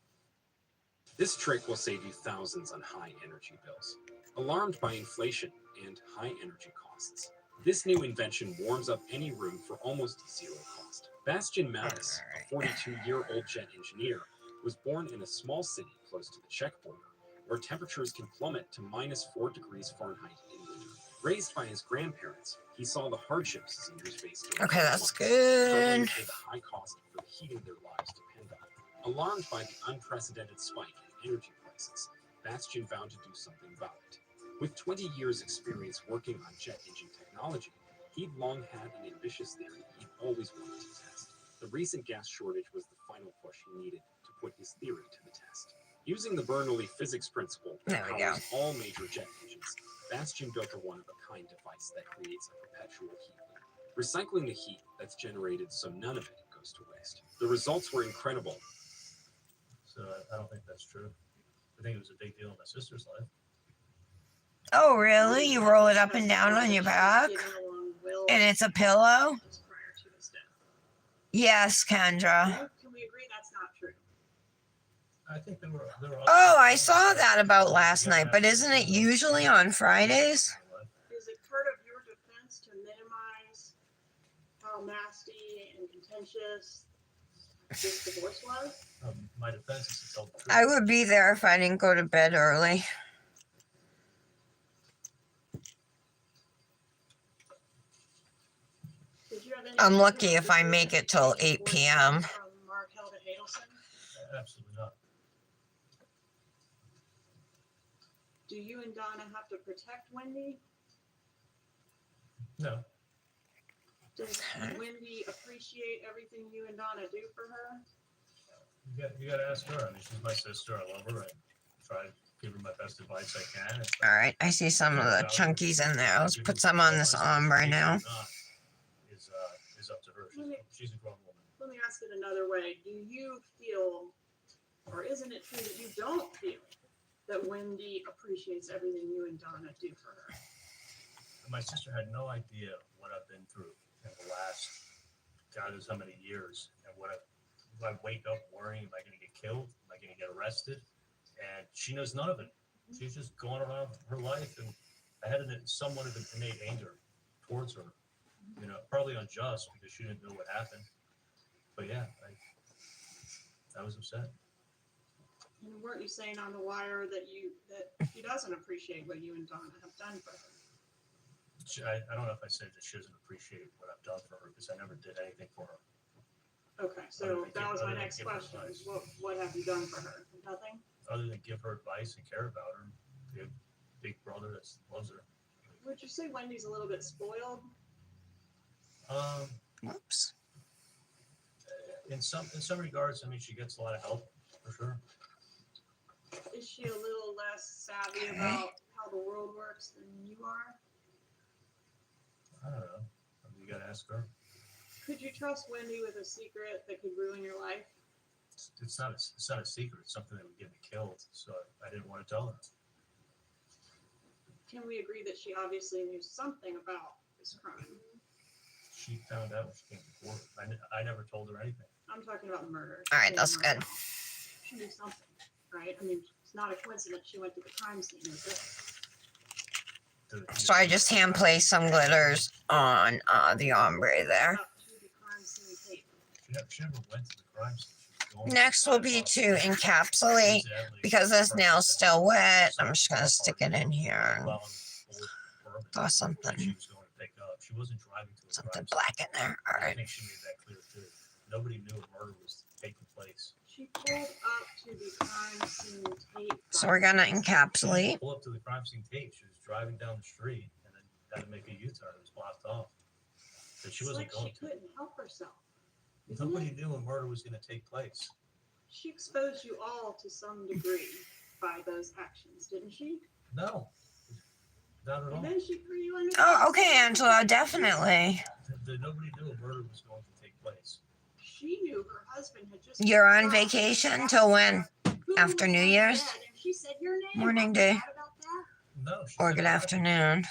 This trick will save you thousands on high energy bills. Alarmed by inflation and high energy costs, this new invention warms up any room for almost zero cost. Bastian Mattis, a 42-year-old jet engineer, was born in a small city close to the Czech border, where temperatures can plummet to -4 degrees Fahrenheit in winter. Raised by his grandparents, he saw the hardships seniors faced during Okay, that's struggling good. to pay the high cost for the heating their lives depend on. Alarmed by the unprecedented spike in energy prices, Bastian vowed to do something about it. With 20 years' experience working on jet engine technology, he'd long had an ambitious theory he'd always wanted to test. The recent gas shortage was the final push he needed to put his theory to the test. Using the Bernoulli physics principle that powers all major jet engines, Bastian built a one-of-a-kind device that creates a perpetual heat loop, recycling the heat that's generated so none of it goes to waste. The results were incredible. So I don't think that's true. I think it was a big deal in my sister's life. Oh, really? You roll it up and down on your back? And it's a pillow? Yes, Kendra. Can we agree that's not true? I think they were Oh, I saw that about last night, but isn't it usually on Fridays? Is it part of your defense to minimize how nasty and contentious this divorce was? My defense is to tell the truth. I would be there if I didn't go to bed early. I'm lucky if I make it till 8 p.m. and Donna have to protect Wendy? No, Does Wendy appreciate everything you and Donna do for her? you got to ask her. I mean, she's my sister. I love her. I try to give her my best advice I can. And All right, I see some of the chunkies in there. Let's put some on this ombre now. Is up to her. She's a grown woman. Let me ask it another way. Do you feel, or isn't it true that you don't feel that Wendy appreciates everything you and Donna do for her? My sister had no idea what I've been through in the last God knows how many years, and I wake up worrying, am I going to get killed? Am I going to get arrested? And she knows none of it. She's just going around her life, and I had somewhat of an innate anger towards her. You know, probably unjust because she didn't know what happened. But yeah, I was upset. And weren't you saying on the wire that she doesn't appreciate what you and Donna have done for her? I don't know if I said that she doesn't appreciate what I've done for her because I never did anything for her. Okay, so that was my next question. What have you done for her? Nothing? Other than give her advice and care about her, be a big brother that loves her. Would you say Wendy's a little bit spoiled? Whoops. In some regards, I mean, she gets a lot of help for sure. Is she a little less savvy about how the world works than you are? I don't know. I mean, you gotta ask her. Could you trust Wendy with a secret that could ruin your life? It's not a secret. It's something that would get me killed. So I didn't want to tell her. Can we agree that she obviously knew something about this crime? She found out when she came to court. I never told her anything. I'm talking about murder. All right, that's good. She knew something, right? I mean, it's not a coincidence she went to the crime scene, is it? So I just hand placed some glitters on the ombre there. Up to the crime scene tape. She never went to the crime scene. She was going Next will be to encapsulate. Because this nail's still wet, I'm just going to stick it in here and throw something. She was going to pick up. She wasn't driving to the Something crime black scene. in there. All I right. think she made that clear too. Nobody knew a murder was taking place. She pulled up to the crime scene tape. So we're going to encapsulate. Pull up to the crime scene tape. She was driving down the street and then had to make a U-turn. It was blocked off. But she wasn't going She couldn't help herself. Nobody knew a murder was going to take place. She exposed you all to some degree by those actions, didn't she? No, not at all. And then she threw you under. Oh, okay, Angela, definitely. Nobody knew a murder was going to take place. She knew her husband had just. You're on vacation till when? After New Year's? And she said your name. Morning, day. About that? No. Or good afternoon.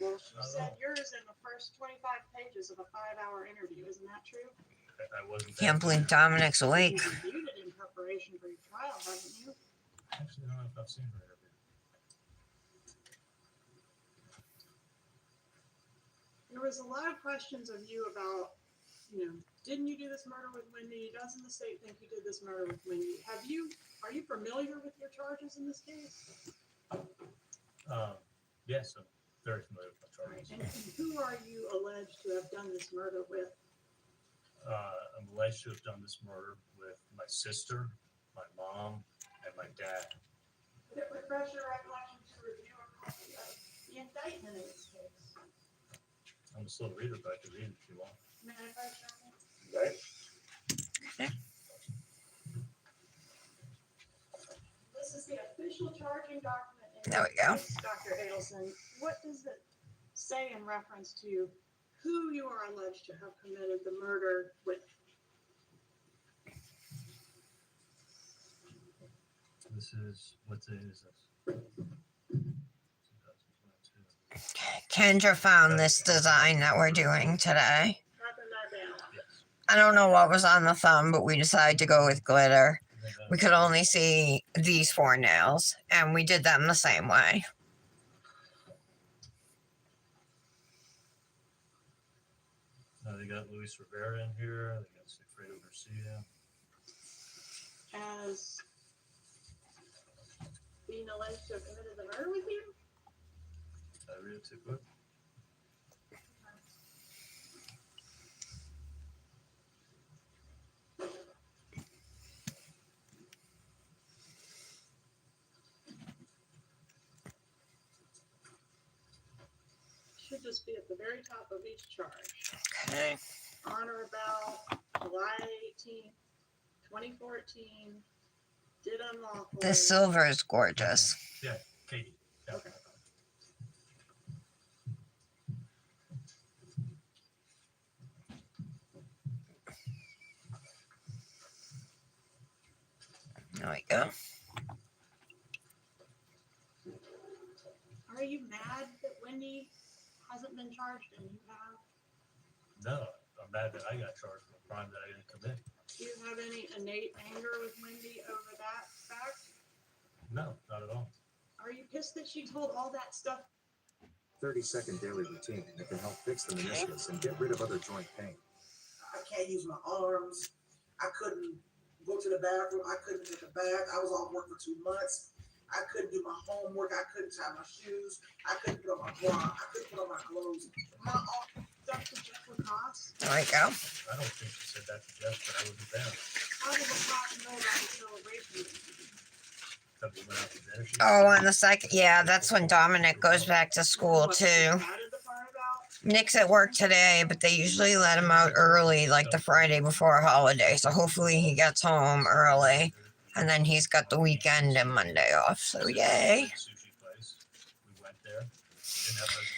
Well, she said yours in the first 25 pages of a 5-hour interview. Isn't that true? I wasn't. Can't believe Dominic's awake. You reviewed it in preparation for your trial, haven't you? Actually, I don't know if I've seen her interview. There was a lot of questions of you about, didn't you do this murder with Wendy? Doesn't the state think you did this murder with Wendy? Are you familiar with your charges in this case? Yes, I'm very familiar with my charges. And who are you alleged to have done this murder with? I'm alleged to have done this murder with my sister, my mom, and my dad. Would it refresh your recollection to review a copy of the indictment in this case? I'm a slow reader, but I can read it if you want. May I advise you? Okay. This is the official charging document. There we go. Dr. Adelson, what does it say in reference to who you are alleged to have committed the murder with? This is, what day is this? 2022. Kendra found this design that we're doing today. Nothing that down. Yes. I don't know what was on the thumb, but we decided to go with glitter. We could only see these 4 nails, and we did them the same way. They got Luis Rivera in here. They got Sigfredo Garcia. As being alleged to have committed the murder with you? Did I read it too quick? should just be at the very top of each charge. Okay. On or about July 18th, 2014, did unlawfully. The silver is gorgeous. Yeah, Katie. Yeah. Okay. There we go. Are you mad that Wendy hasn't been charged and you have? No, I'm mad that I got charged for a crime that I didn't commit. Do you have any innate anger with Wendy over that fact? No, not at all. Are you pissed that she told all that stuff? 30-second daily routine that can help fix the meniscus and get rid of other joint pain. I can't use my arms. I couldn't go to the bathroom. I couldn't take a bath. I was off work for 2 months. I couldn't do my homework. I couldn't tie my shoes. I couldn't put on my bra. I couldn't put on my clothes. My arm. Dr. Jeff Lacoste? There we go. I don't think she said that to Jeff, but I wasn't there. How did Lacoste know about the celebration? That we went out to dinner. Oh, on the second, yeah, that's when Dominic goes back to school What, too. she added the part about? Nick's at work today, but they usually let him out early, like the Friday before a holiday. So hopefully he gets home early, and then he's got the weekend and Monday off. So yay! Sushi place. We went there. We didn't have reservations.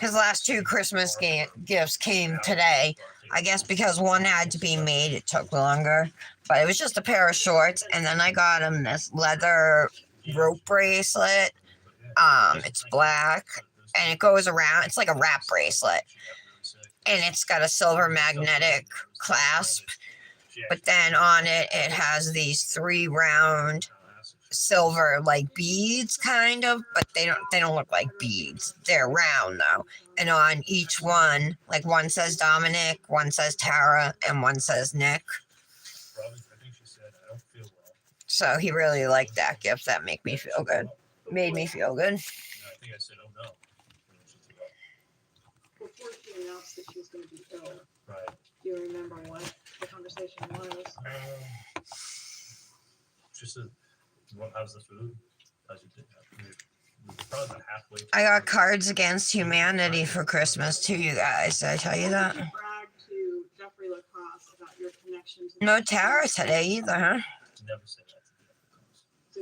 His last two Christmas gifts came today. I guess because one had to be made, it took longer. But it was just a pair of shorts, and then I got him this leather rope bracelet. It's black, and it goes around. It's like a wrap bracelet, and it's got a silver magnetic clasp. But then on it, it has these 3 round silver like beads, kind of, but they don't look like beads. They're round though, and on each one, like one says Dominic, one says Tara, and one says Nick. I think she said, I don't feel well. So he really liked that gift. That made me feel good. Made me feel good. And I think I said, oh no. Before she announced that she was going to be ill, Right. do you remember what the conversation was? She said, how's the food? How's your dinner? We were probably about halfway. I got Cards Against Humanity for Christmas too, you guys. Did I tell you that? Brag to Jeffrey Lacoste about your connection to No Tara today either, huh? Never said that to Jeff. So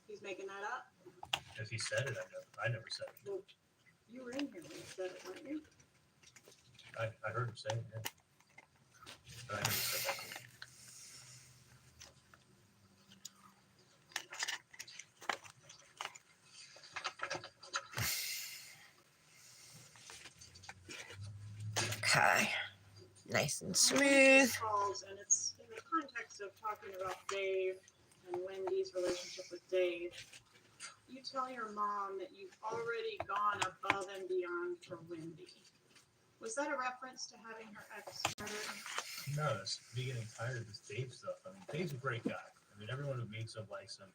he's making that up? If he said it, I never said it. Well, you were in here when he said it, weren't you? I heard him say it, yeah. But I never said that to him. Okay. Nice and smooth. Calls, and it's in the context of talking about Dave and Wendy's relationship with Dave. You tell your mom that you've already gone above and beyond for Wendy. Was that a reference to having her ex murdered? No, it's me getting tired of this Dave stuff. I mean, Dave's a great guy. I mean, everyone who meets him likes him.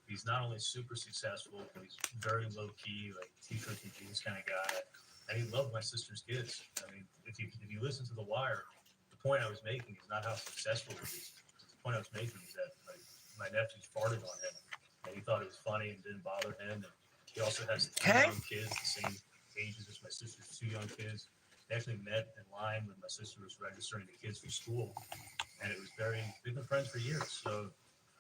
He's not only super successful, but he's very low key, like t-shirt and jeans kind of guy. And he loved my sister's kids. I mean, if you listen to The Wire, the point I was making is not how successful he is. The point I was making is that like, my nephews farted on him, and he thought it was funny and didn't bother him. And he also has 2 young kids, the same ages as my sister's 2 young kids. They actually met in line when my sister was registering the kids for school, and it was we've been friends for years. So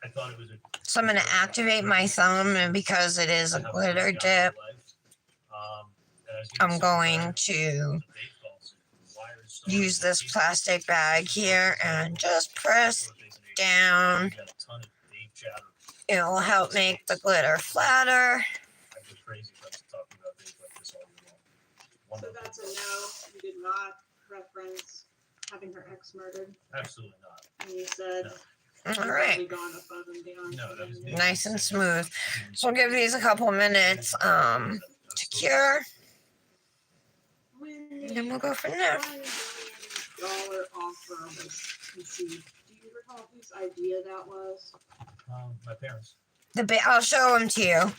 I thought it was So I'm going to activate my thumb, and because it is a glitter dip, I'm going to use this plastic bag here and just press down. It will help make the glitter flatter. So that's a no. You did not reference having her ex murdered. Absolutely not. And you said All right. gone above and beyond. No, that was Nice and smooth. So we'll give these a couple minutes to cure. And then we'll go from there. $1 million offer was conceived. Do you recall whose idea that was? My parents. I'll show them to you.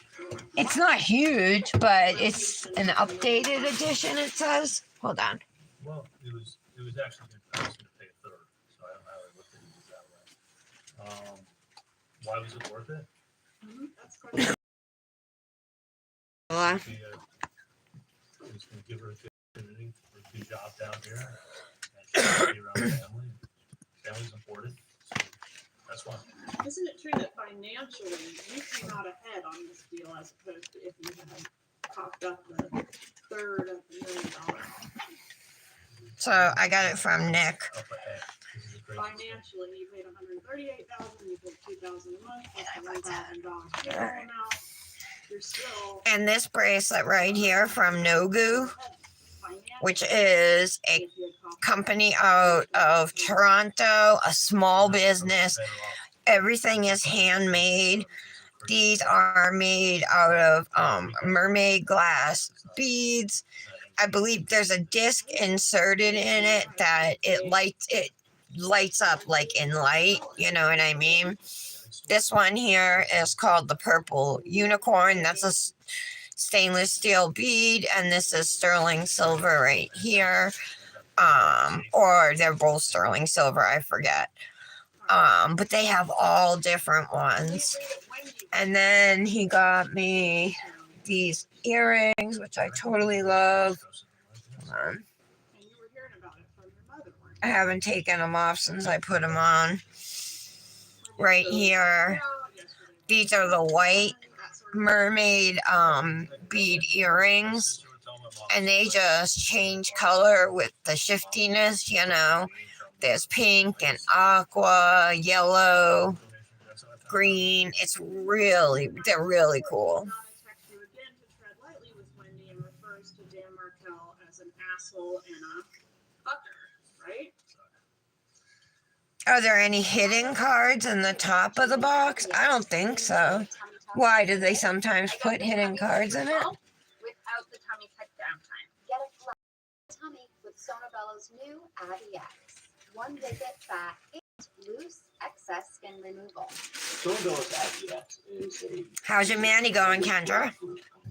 It's not huge, but it's an updated edition, it says. Hold on. Well, it was actually I was going to pay a third, so I don't know how I looked at it that way. Why was it worth it? That's correct. It was gonna give her a good opportunity for a good job down here. And she's gonna be around family. Family's important. So that's why. Isn't it true that financially you came out ahead on this deal as opposed to if you had coughed up the third of $1 million? So I got it from Nick. Up ahead. This is a great Financially, you paid $138,000, you paid $2,000 a month, plus the $1,000 payroll amount. You're still And this bracelet right here from Nogu, financially, which is a if you had coughed up company out of Toronto, a small business. better off. Everything is handmade. These are made out of mermaid glass beads. I believe there's a disc inserted in it that it lights up like in light, you know what I mean? This one here is called the Purple Unicorn. That's a stainless steel bead, and this is sterling silver right here. Or they're both sterling silver, I forget. But they have all different ones. And then he got me these earrings, which I totally love. Hold on. and you were hearing about it from your mother, weren't I you? haven't taken them off since I put them on. Right here. These are the white mermaid bead earrings. And they just change color with the shiftiness, you know. There's pink and aqua, yellow, green. They're really cool. Donna texts you again to tread lightly with Wendy and refers to Dan Markel as an asshole and a fucker, right? Are there any hidden cards in the top of the box? I don't think so. Why do they sometimes put hidden cards in it? Without the tummy tuck downtime. Get a flat tummy with Sonobella's new Abby X. One visit fat, loose excess skin removal. Sonobella's IVX is a How's your Manny going, Kendra?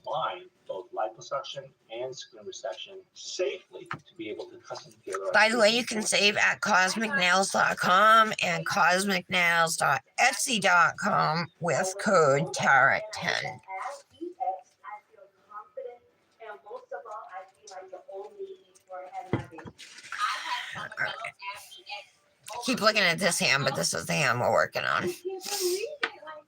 combine both liposuction and skin resection safely to be able to custom tailor. By the way, you can save at cosmicnails.com and cosmicnails.etsy.com with code TAROT10. I feel confident, and most of all, I feel like the old me before I had my baby. I had Sonobella Abby X. Keep looking at this hand, but this is the hand we're working on. I can't believe it. Like,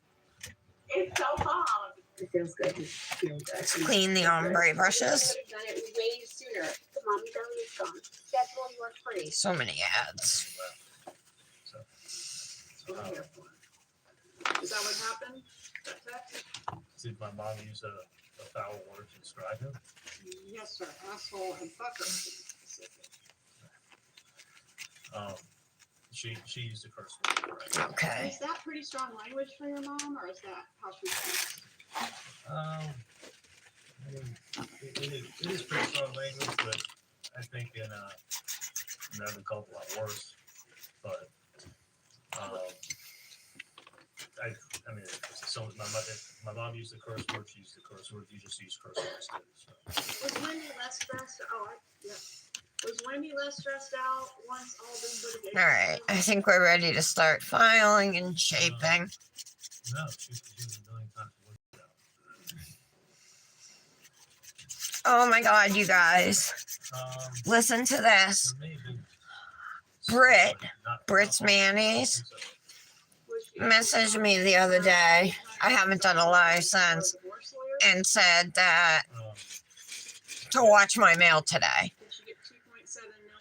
it's so hard. It feels good. It feels good. Clean the ombre brushes. Done it way sooner. The mommy belly is gone. Schedule your free. So many ads. So, Is that what happened? That text? did my mom use a foul word to describe him? Yes, sir. Asshole and fucker. to be specific. She used a curse word. Right? Okay. Is that pretty strong language for your mom, or is that how she speaks? I mean, it is pretty strong language, but I think in another couple a lot worse. But I mean, so my mom used the curse word. She used the curse word. You just use curse words too. So. Was Wendy less stressed? Yeah. Was Wendy less stressed out once all this litigation? All right. I think we're ready to start filing and shaping. No, she's a million times worse now. Oh my God, you guys. Listen to this. Brit's Mayonnaise messaged me the other day. I haven't done a live since. And said that to watch my mail today.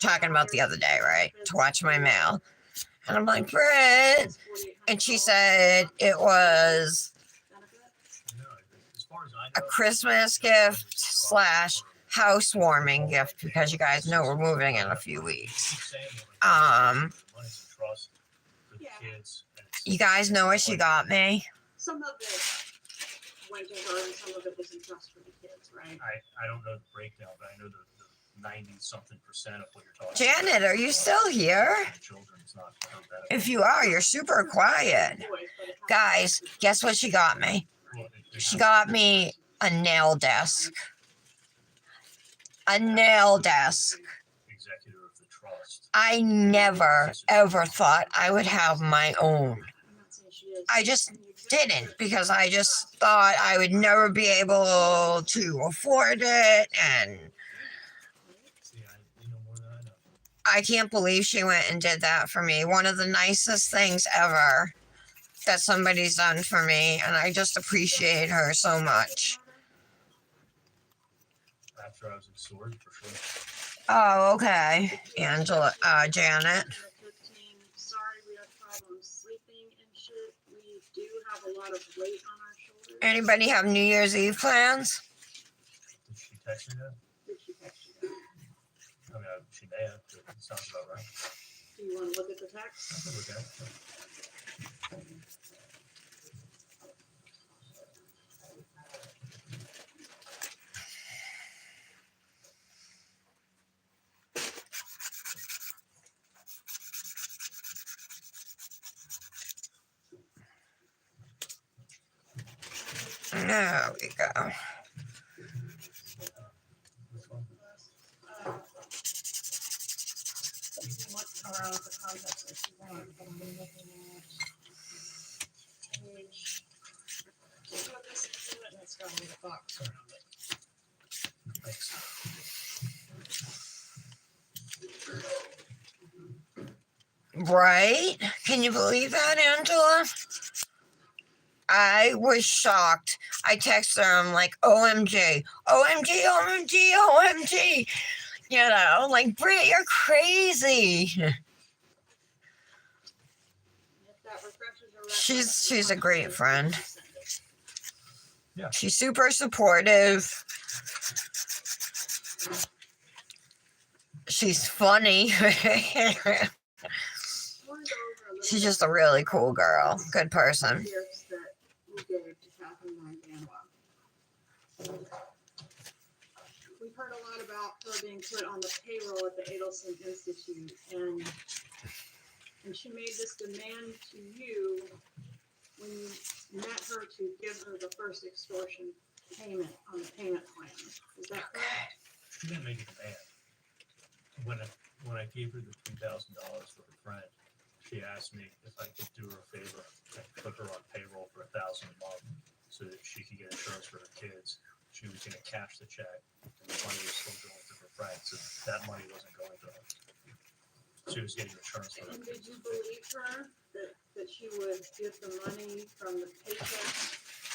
Talking about the other day, right? To watch my mail. And I'm like, Brit. And she said it was a Christmas gift / housewarming gift because you guys know we're moving in a few weeks. You guys know what she got me? Some of it went to her and some of it was in trust for the kids, right? I don't know the breakdown, but I know the 90-something% of what you're talking about. Janet, are you still here? If you are, you're super quiet. Guys, guess what she got me? She got me a nail desk. A nail desk. Executor of the trust. I never, ever thought I would have my own. I just didn't because I just thought I would never be able to afford it, and See, you know more than I know. I can't believe she went and did that for me. One of the nicest things ever that somebody's done for me, and I just appreciate her so much. After I was in Sword, for sure. Oh, okay. Angela, Janet. 15, sorry we have problems sleeping and shit. We do have a lot of weight on our shoulders. Anybody have New Year's Eve plans? Did she text you that? Did she text you that? I mean, she may have, but it sounds about right. Do you want to look at the text? I can look at it. There we go. Which one? You can look around the context if you want, but I'm looking at page. So this is it, and it's got a little box around it. Thanks. Right? Can you believe that, Angela? I was shocked. I texted her, I'm like, OMG, OMG, OMG, OMG. You know, like, Britt, you're crazy. If that refreshes your She's a great friend. Yeah. She's super supportive. She's funny. She's just a really cool girl. Good person. Gifts that we gave to Catherine Langanoa. We've heard a lot about her being put on the payroll at the Adelson Institute, and she made this demand to you when you met her to give her the first extortion payment on the payment plan. Is that correct? She didn't make a demand. When I gave her the $2,000 for her friend, she asked me if I could do her a favor and put her on payroll for $1,000 a month so that she could get insurance for her kids. She was going to cash the check, and the money was still going to her friend, so that money wasn't going to her. She was getting insurance for her And kids. did you believe her that she would give the money from the paycheck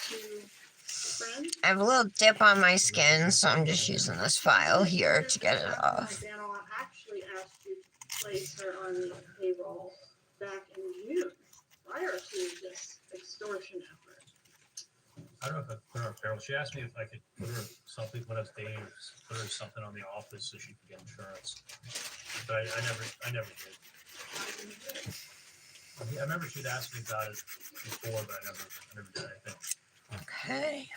to the friend? I have a little dip on my skin, so I'm just using this file here to get it off. Langanoa actually asked you to place her on the payroll back in June, prior to this extortion effort. I don't know if I put her on payroll. She asked me if I could put her something, when I was dating, put her something on the office so she could get insurance. But I never did. I remember she'd asked me about it before, but I never did anything. Okay.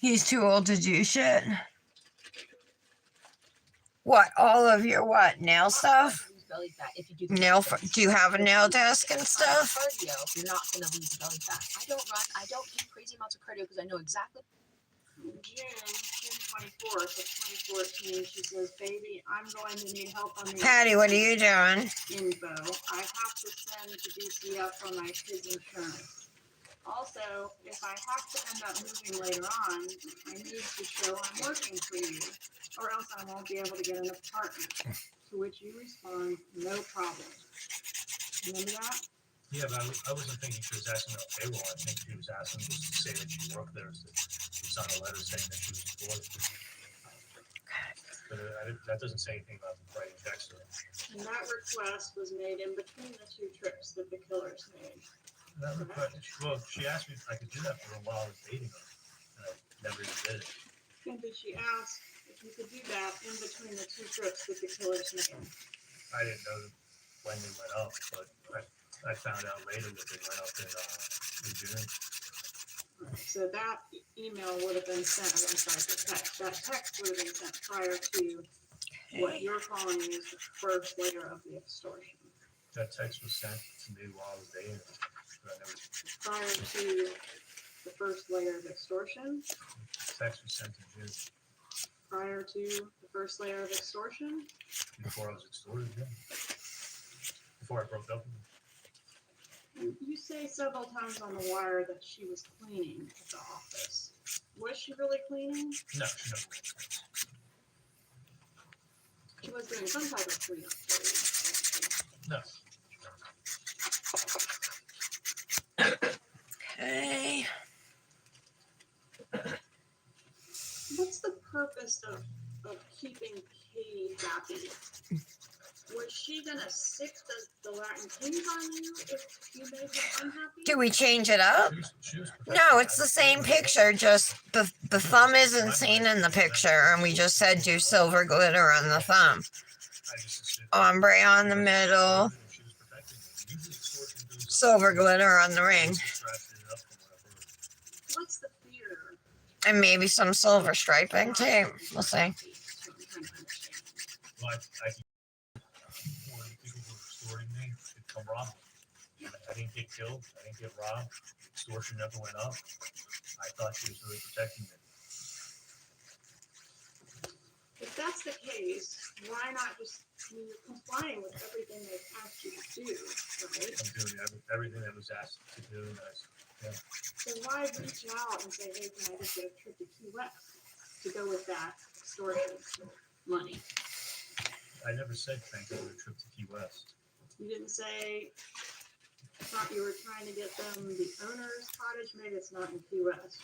He's too old to do shit. What? All of your what? Nail stuff? Belly fat if you do Nail? Do you have a nail desk and stuff? cardio, you're not going to lose belly fat. I don't run. I don't do crazy amounts of cardio because I know exactly. June 24th of 2014, she says, "Baby, I'm going to need help on the Patty, what are you doing? info. I have to send to DCF for my kids' insurance. Also, if I have to end up moving later on, I need to show I'm working for you, or else I won't be able to get an apartment." To which you respond, "No problem." Remember that? Yeah, but I wasn't thinking she was asking about payroll. I think she was asking just to say that she worked there, so she signed a letter saying that she was employed. But that doesn't say anything about writing checks to her. And that request was made in between the two trips that the killers made. That request, well, she asked me if I could do that for her while I was dating her, and I never even did it. And did she ask if you could do that in between the two trips that the killers made? I didn't know when they went up, but I found out later that they went up in June. So that email would have been sent, I'm sorry, the text, that text would have been sent prior to what you're calling is the first layer of the extortion. That text was sent to me while I was dating her, but I never, Prior to the first layer of extortion, text was sent in June, prior to the first layer of extortion, before I was extorted, yeah. Before I broke up with her. you say several times on the wire that she was cleaning at the office. Was she really cleaning? No, she never went. She was doing some type of cleanup for No. Okay. you. What's the purpose of keeping Katie happy? Was she gonna sick the Latin Kings on you if you made her unhappy? Do we change it up? She was No, it's the same picture, just the thumb isn't seen in the picture, and we just said do silver glitter on the thumb. I just assumed Ombre on the middle, she was protecting me. Usually extortion goes up. silver glitter on the ring, She scratched it up from what I've heard. What's the fear? and maybe some silver striping too. We'll see. Well, I one of the people who were extorting me could come rob me. I didn't get killed. I didn't get robbed. Extortion never went up. I thought she was really protecting me. If that's the case, why not just, I mean, you're complying with everything they've asked you to do, right? I'm doing everything that was asked to do. And So why reach out and say, hey, can I just get a trip to Key West to go with that extortion money? I never said thank you for a trip to Key West. You didn't say, thought you were trying to get them the owner's cottage, maybe it's not in Key West.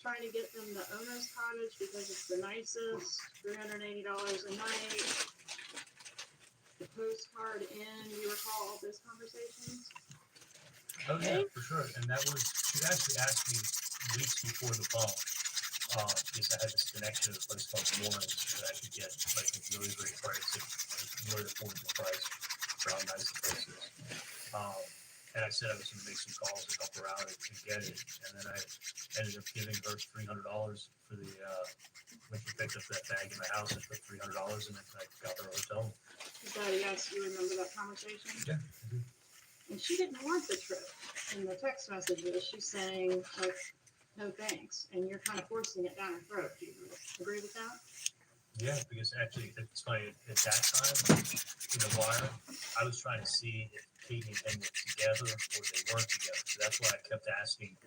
Trying to get them the owner's cottage because it's the nicest, $380 a night. The postcard in, you recall all those conversations? Oh yeah, for sure. And that was, she actually asked me weeks before the bump. Because I had this connection at a place called Warren's that I could get like a really great price, at a really affordable price for how nice the place is. And I said I was going to make some calls to help her out and get it. And then I ended up giving her $300 for the, when she picked up that bag in my house, I put $300 in it and I got her a hotel. Is that a yes, you remember that conversation? Yeah. And she didn't want the trip. In the text messages, she's saying, like, no thanks. And you're kind of forcing it down her throat. Do you agree with that? Yeah, because actually, it's funny, at that time, in the wire, I was trying to see if Katie and Ben were together or they weren't together. So that's why I kept asking,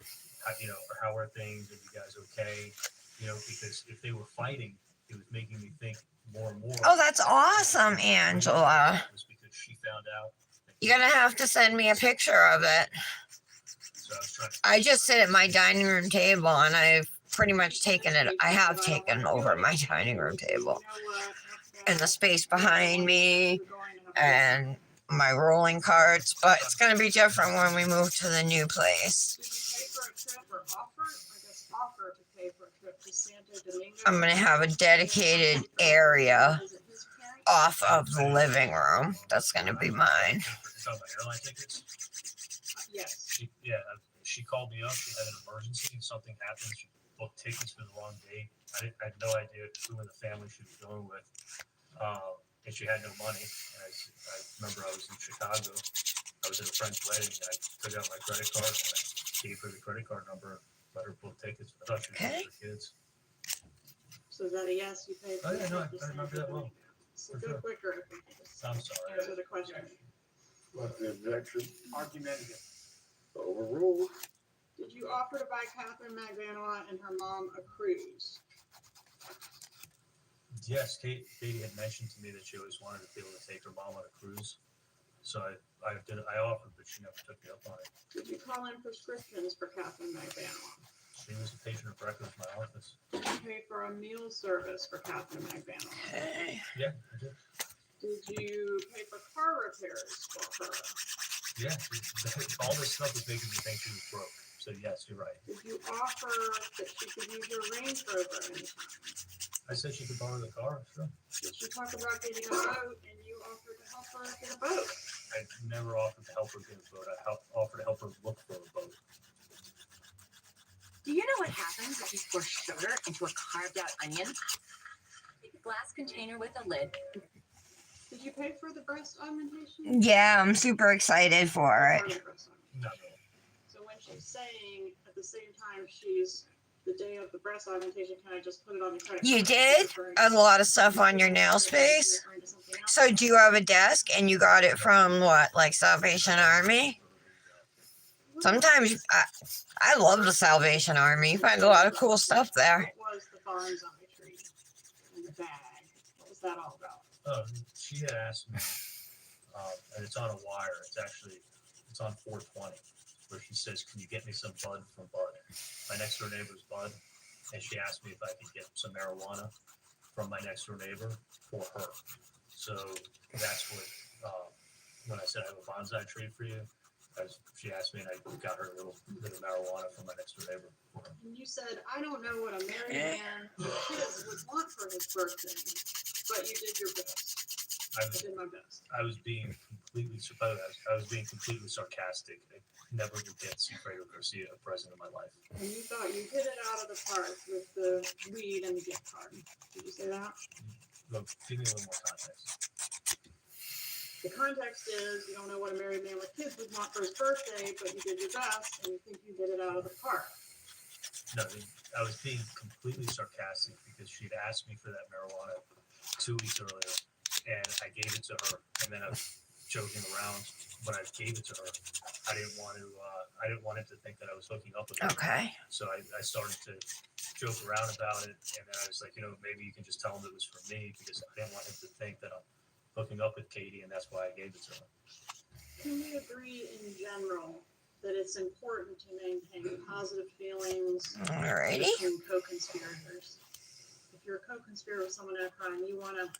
how are things? Are you guys okay? Because if they were fighting, it was making me think more and more. Oh, that's awesome, Angela. It was because she found out. You're gonna have to send me a picture of it. So I was trying to. I just sit at my dining room table, and I've pretty much taken it. I have taken over my dining room table and the space behind me and my rolling carts, but it's going to be different when we move to the new place. Did you pay for a trip or offer to pay for a trip to Santo Domingo? I'm going to have a dedicated area off of the living room. That's going to be mine. Talking about airline tickets. Yes. She called me up. She had an emergency. Something happened. She booked tickets for the wrong date. I had no idea who in the family she was going with. And she had no money. And I remember I was in Chicago. I was at a friend's wedding. And I took out my credit card and I gave her the credit card number. Let her book tickets. I thought she was with her kids. So is that a yes? You paid for Oh yeah, no, I the remember that well. So go quicker if we can just I'm sorry. answer the question. What's the objection? Argumentative. Overruled. Did you offer to buy Catherine McVanois and her mom a cruise? Yes, Katie had mentioned to me that she always wanted to be able to take her mom on a cruise. So I offered, but she never took me up on it. Did you call in prescriptions for Catherine McVanois? She was a patient of record in my office. Did you pay for a meal service for Catherine McVanois? Yeah, I did. Did you pay for car repairs for her? Yeah, all this stuff was making me think she was broke. So yes, you're right. Did you offer that she could use your Range Rover anytime? I said she could borrow the car, sure. Did she talk about getting a boat and you offered to help her get a boat? I never offered to help her get a boat. I offered to help her look for a boat. Do you know what happens if you pour sugar into a carved out onion? Take a glass container with a lid. Did you pay for the breast augmentation? Yeah, I'm super excited for it. No. So when she's saying at the same time she's the day of the breast augmentation, can I just put it on the credit You card? did a lot of stuff on your nail space. So do you have a desk and you got it from what, like Salvation Army? Sometimes I love the Salvation Army. You find a lot of cool stuff there. What was the bonsai tree in the bag? What was that all about? She had asked me, and it's on a wire. It's on 420, where she says, "Can you get me some bud from Bud?" My next door neighbor's Bud, and she asked me if I could get some marijuana from my next door neighbor for her. So that's what when I said I have a bonsai tree for you. She asked me, and I got her a little bit of marijuana from my next door neighbor. And you said, I don't know what a married man with kids would want for his birthday, but you did your best. I did my best. I was being completely sarcastic. I never would get Fredo Garcia a present in my life. And you thought you hit it out of the park with the weed and the gift card. Did you say that? Look, give me a little more context. The context is you don't know what a married man with kids would want for his birthday, but you did your best and you think you hit it out of the park. No, I was being completely sarcastic because she'd asked me for that marijuana 2 weeks earlier, and I gave it to her. And then I was joking around when I gave it to her. I didn't want it to think that I was hooking up with her. Okay. So I started to joke around about it, and then I was like, maybe you can just tell him it was for me because I didn't want him to think that I'm hooking up with Katie, and that's why I gave it to her. Can we agree in general that it's important to maintain positive feelings Alrighty. between co-conspirators? If you're a co-conspirator with someone in a crime, you want to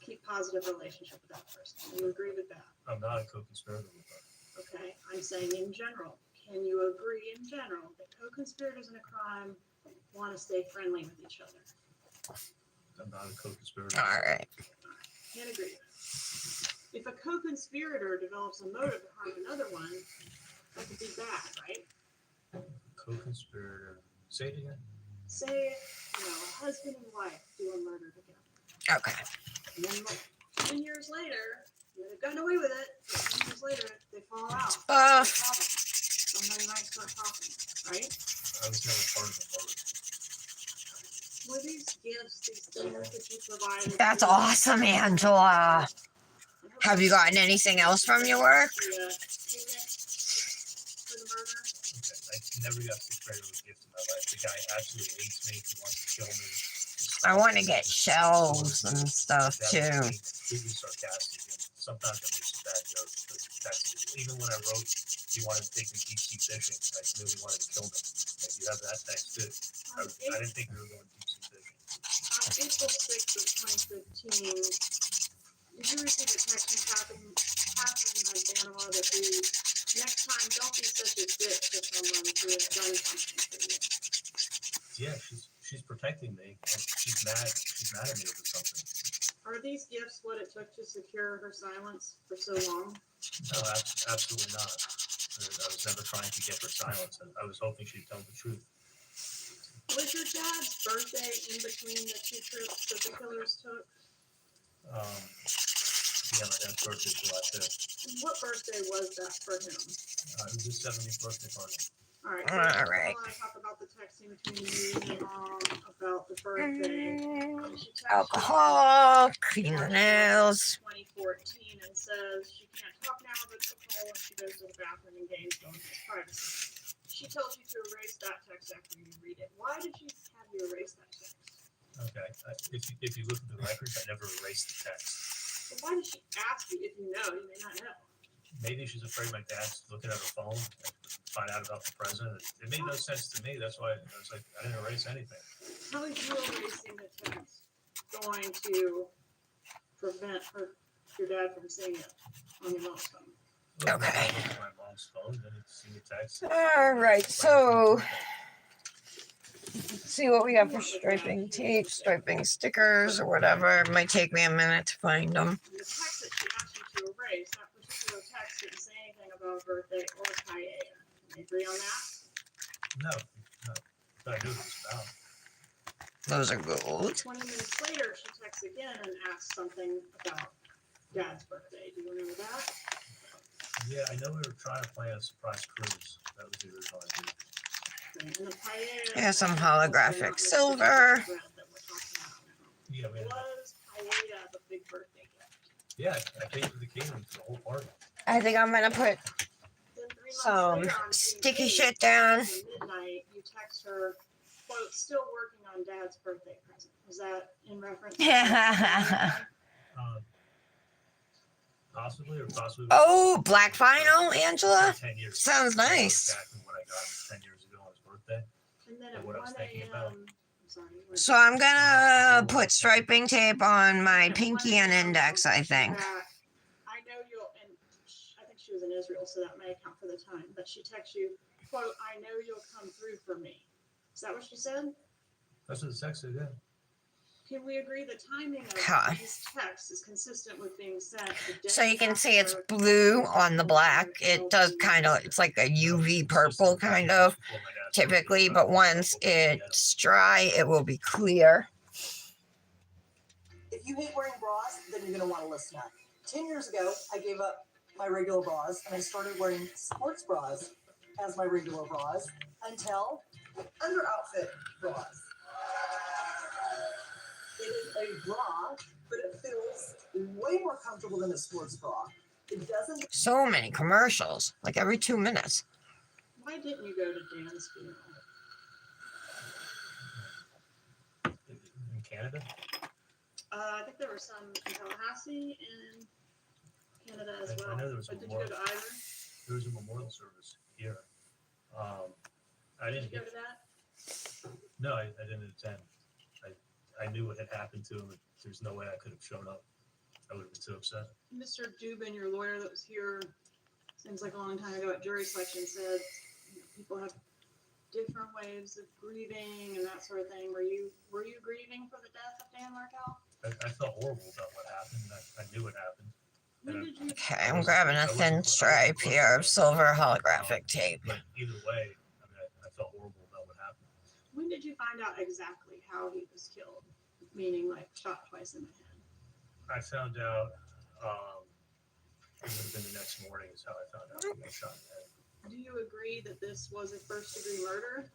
keep positive relationship with that person. You agree with that? I'm not a co-conspirator with her. Okay, I'm saying in general. Can you agree in general that co-conspirators in a crime want to stay friendly with each other? I'm not a co-conspirator. All right. Can't agree. If a co-conspirator develops a motive to harm another one, that could be bad, right? Co-conspirator. Say it again. Say, a husband and wife do a murder together. Okay. And then, 10 years later, they've gotten away with it. But 10 years later, they fall out. Somebody might start talking, right? I was never part of the murder. Were these gifts, these dinners that you provided? That's awesome, Angela. Have you gotten anything else from your work? I never got Fredo a gift in my life. The guy absolutely hates me. He wants to kill me. I want to get shelves and stuff too. Completely sarcastic. And sometimes I make some bad jokes, but that's even when I wrote he wanted to take me deep sea fishing. I really wanted to kill them. Like, you have that text too. I didn't think we were going deep sea fishing. On April 6th of 2015, did you receive a text from Catherine Ivanova that reads, "Next time, don't be such a bitch to someone who has done something for you"? Yeah, she's protecting me, and she's mad at me over something. Are these gifts what it took to secure her silence for so long? No, absolutely not. I was never trying to get her silence. I was hoping she'd tell the truth. Was your dad's birthday in between the two trips that the killers took? Yeah, my dad's birthday is July 5th. And what birthday was that for him? It was his 70th birthday party. All right. So All right. I want to talk about the texting between you and your mom about the birthday. She texts Alcohol, clean the nails. 2014 and says she can't talk now, but it's okay when she goes to the bathroom and gains bonus privacy. She tells you to erase that text after you read it. Why did she have you erase that text? Okay. If you look at the records, I never erased the text. Well, why did she ask you? If you know, you may not know. Maybe she's afraid my dad's looking at her phone and find out about the president. It made no sense to me. That's why I was like, I didn't erase anything. How is you erasing the text going to prevent your dad from seeing it on your mom's phone? Okay. My mom's phone, then it's see the text. All right, so let's see what we have for striping tape, striping stickers, or whatever. It might take me a minute to find them. And the text that she asked you to erase, that particular text didn't say anything about a birthday or Kaya. Can we agree on that? No, those are gold. 20 minutes later, she texts again and asks something about Dad's birthday. Do you remember that? Yeah, I know we were trying to plan a surprise cruise. That was the original idea. And the paella Here's some is also not holographic listed silver. on the bread that we're talking about now. Yeah, we Was paella the big birthday gift? yeah, I paid for the catering for the whole party. I think I'm gonna put Then 3 months some later on June sticky 8th, shit down. at midnight, you text her, quote, still working on Dad's birthday present. Was that in reference to Possibly or possibly. Oh, black vinyl, Angela. 10 years. Sounds nice. Exactly what I got him 10 years ago on his birthday. And then And at what I 1 was thinking about. a.m. I'm sorry. So I'm gonna put striping tape on my pinky and index, I think. I know you'll, and I think she was in Israel, so that may account for the time. But she texts you, quote, I know you'll come through for me. Is that what she said? That's what the text said, yeah. Can we agree the timing of Huh. these texts is consistent with being sent the day So you can see it's after blue on the black. It does kind of, it's like a UV purple kind of typically, but once it's dry, it will be clear. If you hate wearing bras, then you're going to want to listen up. 10 years ago, I gave up my regular bras and I started wearing sports bras as my regular bras until under outfit bras. It is a bra, but it feels way more comfortable than a sports bra. It doesn't. So many commercials, like every 2 minutes. Why didn't you go to Dan's funeral? In Canada? I think there were some in Tallahassee and Canada as well. I know there was a But did you go to memorial. either? There was a memorial service here. I Did didn't you go get. to that? No, I didn't attend. I knew what had happened to him. There's no way I could have shown up. I would have been too upset. Mr. Dubin, your lawyer that was here, seems like a long time ago at jury selection, said people have different ways of grieving and that sort of thing. Were you grieving for the death of Dan Markel? I felt horrible about what happened. I knew what happened. When did you? Okay, I'm grabbing a thin stripe here of silver holographic tape. But either way, I felt horrible about what happened. When did you find out exactly how he was killed? Meaning, like, shot twice in the head. I found out. It would have been the next morning is how I found out he got shot in the head. Do you agree that this was a first-degree murder?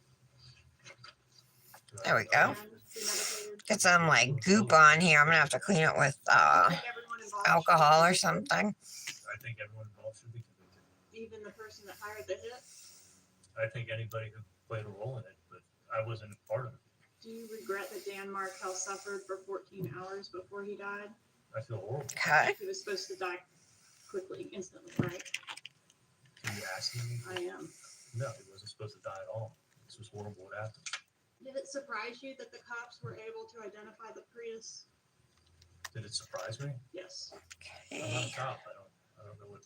There we go. And premeditated? Get some like goop on here. I'm gonna have to clean it with Do you think everyone involved should alcohol be or convicted? something. I think everyone involved should be convicted. Even the person that hired the hit? I think anybody who played a role in it, but I wasn't a part of it. Do you regret that Dan Markel suffered for 14 hours before he died? I feel horrible. Okay. He was supposed to die quickly, instantly, right? Are you asking me? I am. No, he wasn't supposed to die at all. This was horrible what happened. Did it surprise you that the cops were able to identify the Prius? Did it surprise me? Yes. I'm not a cop. I don't know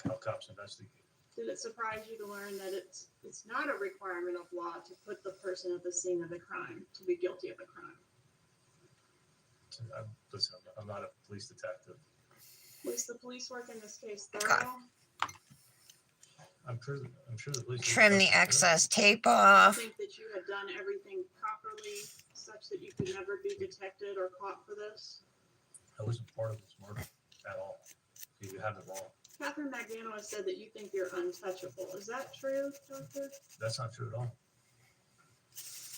how cops investigate. Did it surprise you to learn that it's not a requirement of law to put the person at the scene of the crime to be guilty of a crime? Listen, I'm not a police detective. Was the police work in this case Okay. thorough? I'm sure the police. Trim the excess tape Do you off. think that you had done everything properly such that you could never be detected or caught for this? I wasn't part of this murder at all. You have it wrong. Catherine McDaniel has said that you think you're untouchable. Is that true, Doctor? That's not true at all.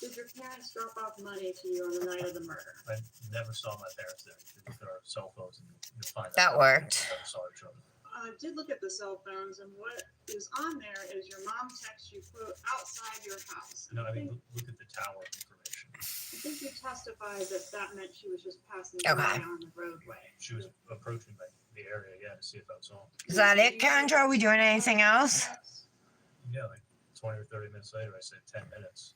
Did your parents drop off money to you on the night of the murder? I never saw my parents there. You look at our cell phones and you'll find That out. worked. We never saw each other. I did look at the cell phones, and what is on there is your mom texts you, quote, outside your house. No, I mean, look at the tower information. I think you testified that that meant she was just passing Okay. by on the roadway. She was approaching the area, yeah, to see if I was home. Is that it, Kendra? Are we doing anything else? Yeah, like 20 or 30 minutes later, I said 10 minutes.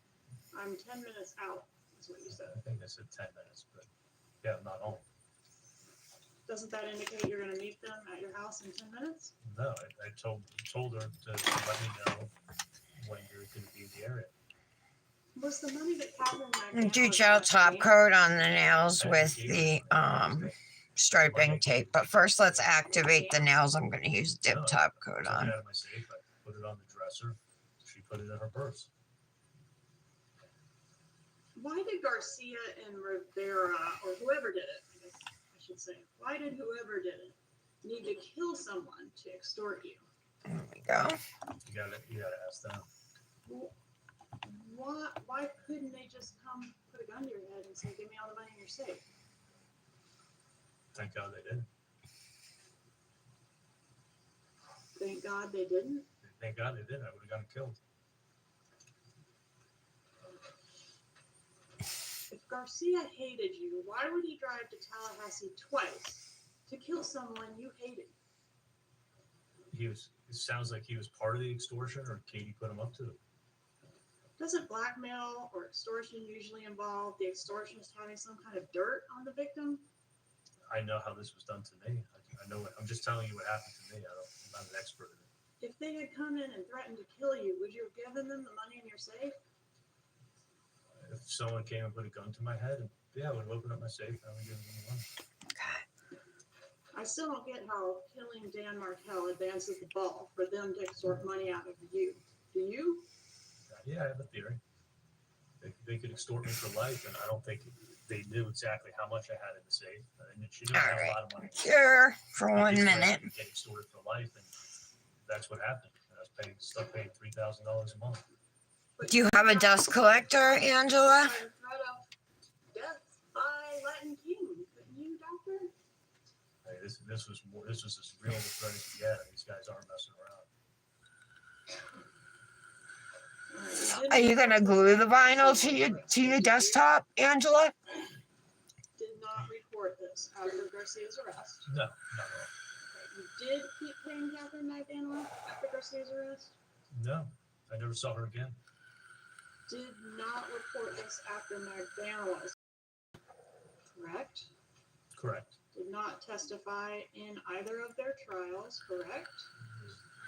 I'm 10 minutes out, is what you said. I think I said 10 minutes, but yeah, I'm not home. Doesn't that indicate you're going to meet them at your house in 10 minutes? No, I told her to let me know when you're going to be in the area. Was the money that Catherine McDaniel Do was gel gonna top pay- coat on the nails with the striping tape. But first, let's activate the nails. I'm going to use dip top coat I took on. it out of my safe. I put it on the dresser. She put it in her purse. Why did Garcia and Rivera, or whoever did it, I guess I should say, why did whoever did it need to kill someone to extort you? There we go. You gotta ask them. Well, why couldn't they just come put a gun to your head and say, give me all the money in your safe? Thank God they didn't. Thank God they didn't. Thank God they didn't. I would have gotten killed. If Garcia hated you, why would he drive to Tallahassee twice to kill someone you hated? It sounds like he was part of the extortion, or Katie put him up to it. Doesn't blackmail or extortion usually involve the extortionist having some kind of dirt on the victim? I know how this was done to me. I know it. I'm just telling you what happened to me. I'm not an expert in it. If they had come in and threatened to kill you, would you have given them the money in your safe? If someone came and put a gun to my head, I would open up my safe and I would give them the money. I still don't get how killing Dan Markel advances the ball for them to extort money out of you. Do you? Yeah, I have a theory. They could extort me for life, and I don't think they knew exactly how much I had in the safe. She didn't have a lot of money. Sure, for 1 minute. Get extorted for life, and that's what happened. I was stuck paying $3,000 a month. Do you have a dust collector, Angela? Threat of death by Latin King. Couldn't you, doctor? Hey, this was as real a threat as you get. These guys aren't messing around. Are you gonna glue the vinyl to your desktop, Angela? Did not report this after Garcia's arrest. No. You did keep paying Catherine Magdalena after Garcia's arrest? No, I never saw her again. Did not report this after Magdalena's, correct? Correct. Did not testify in either of their trials, correct?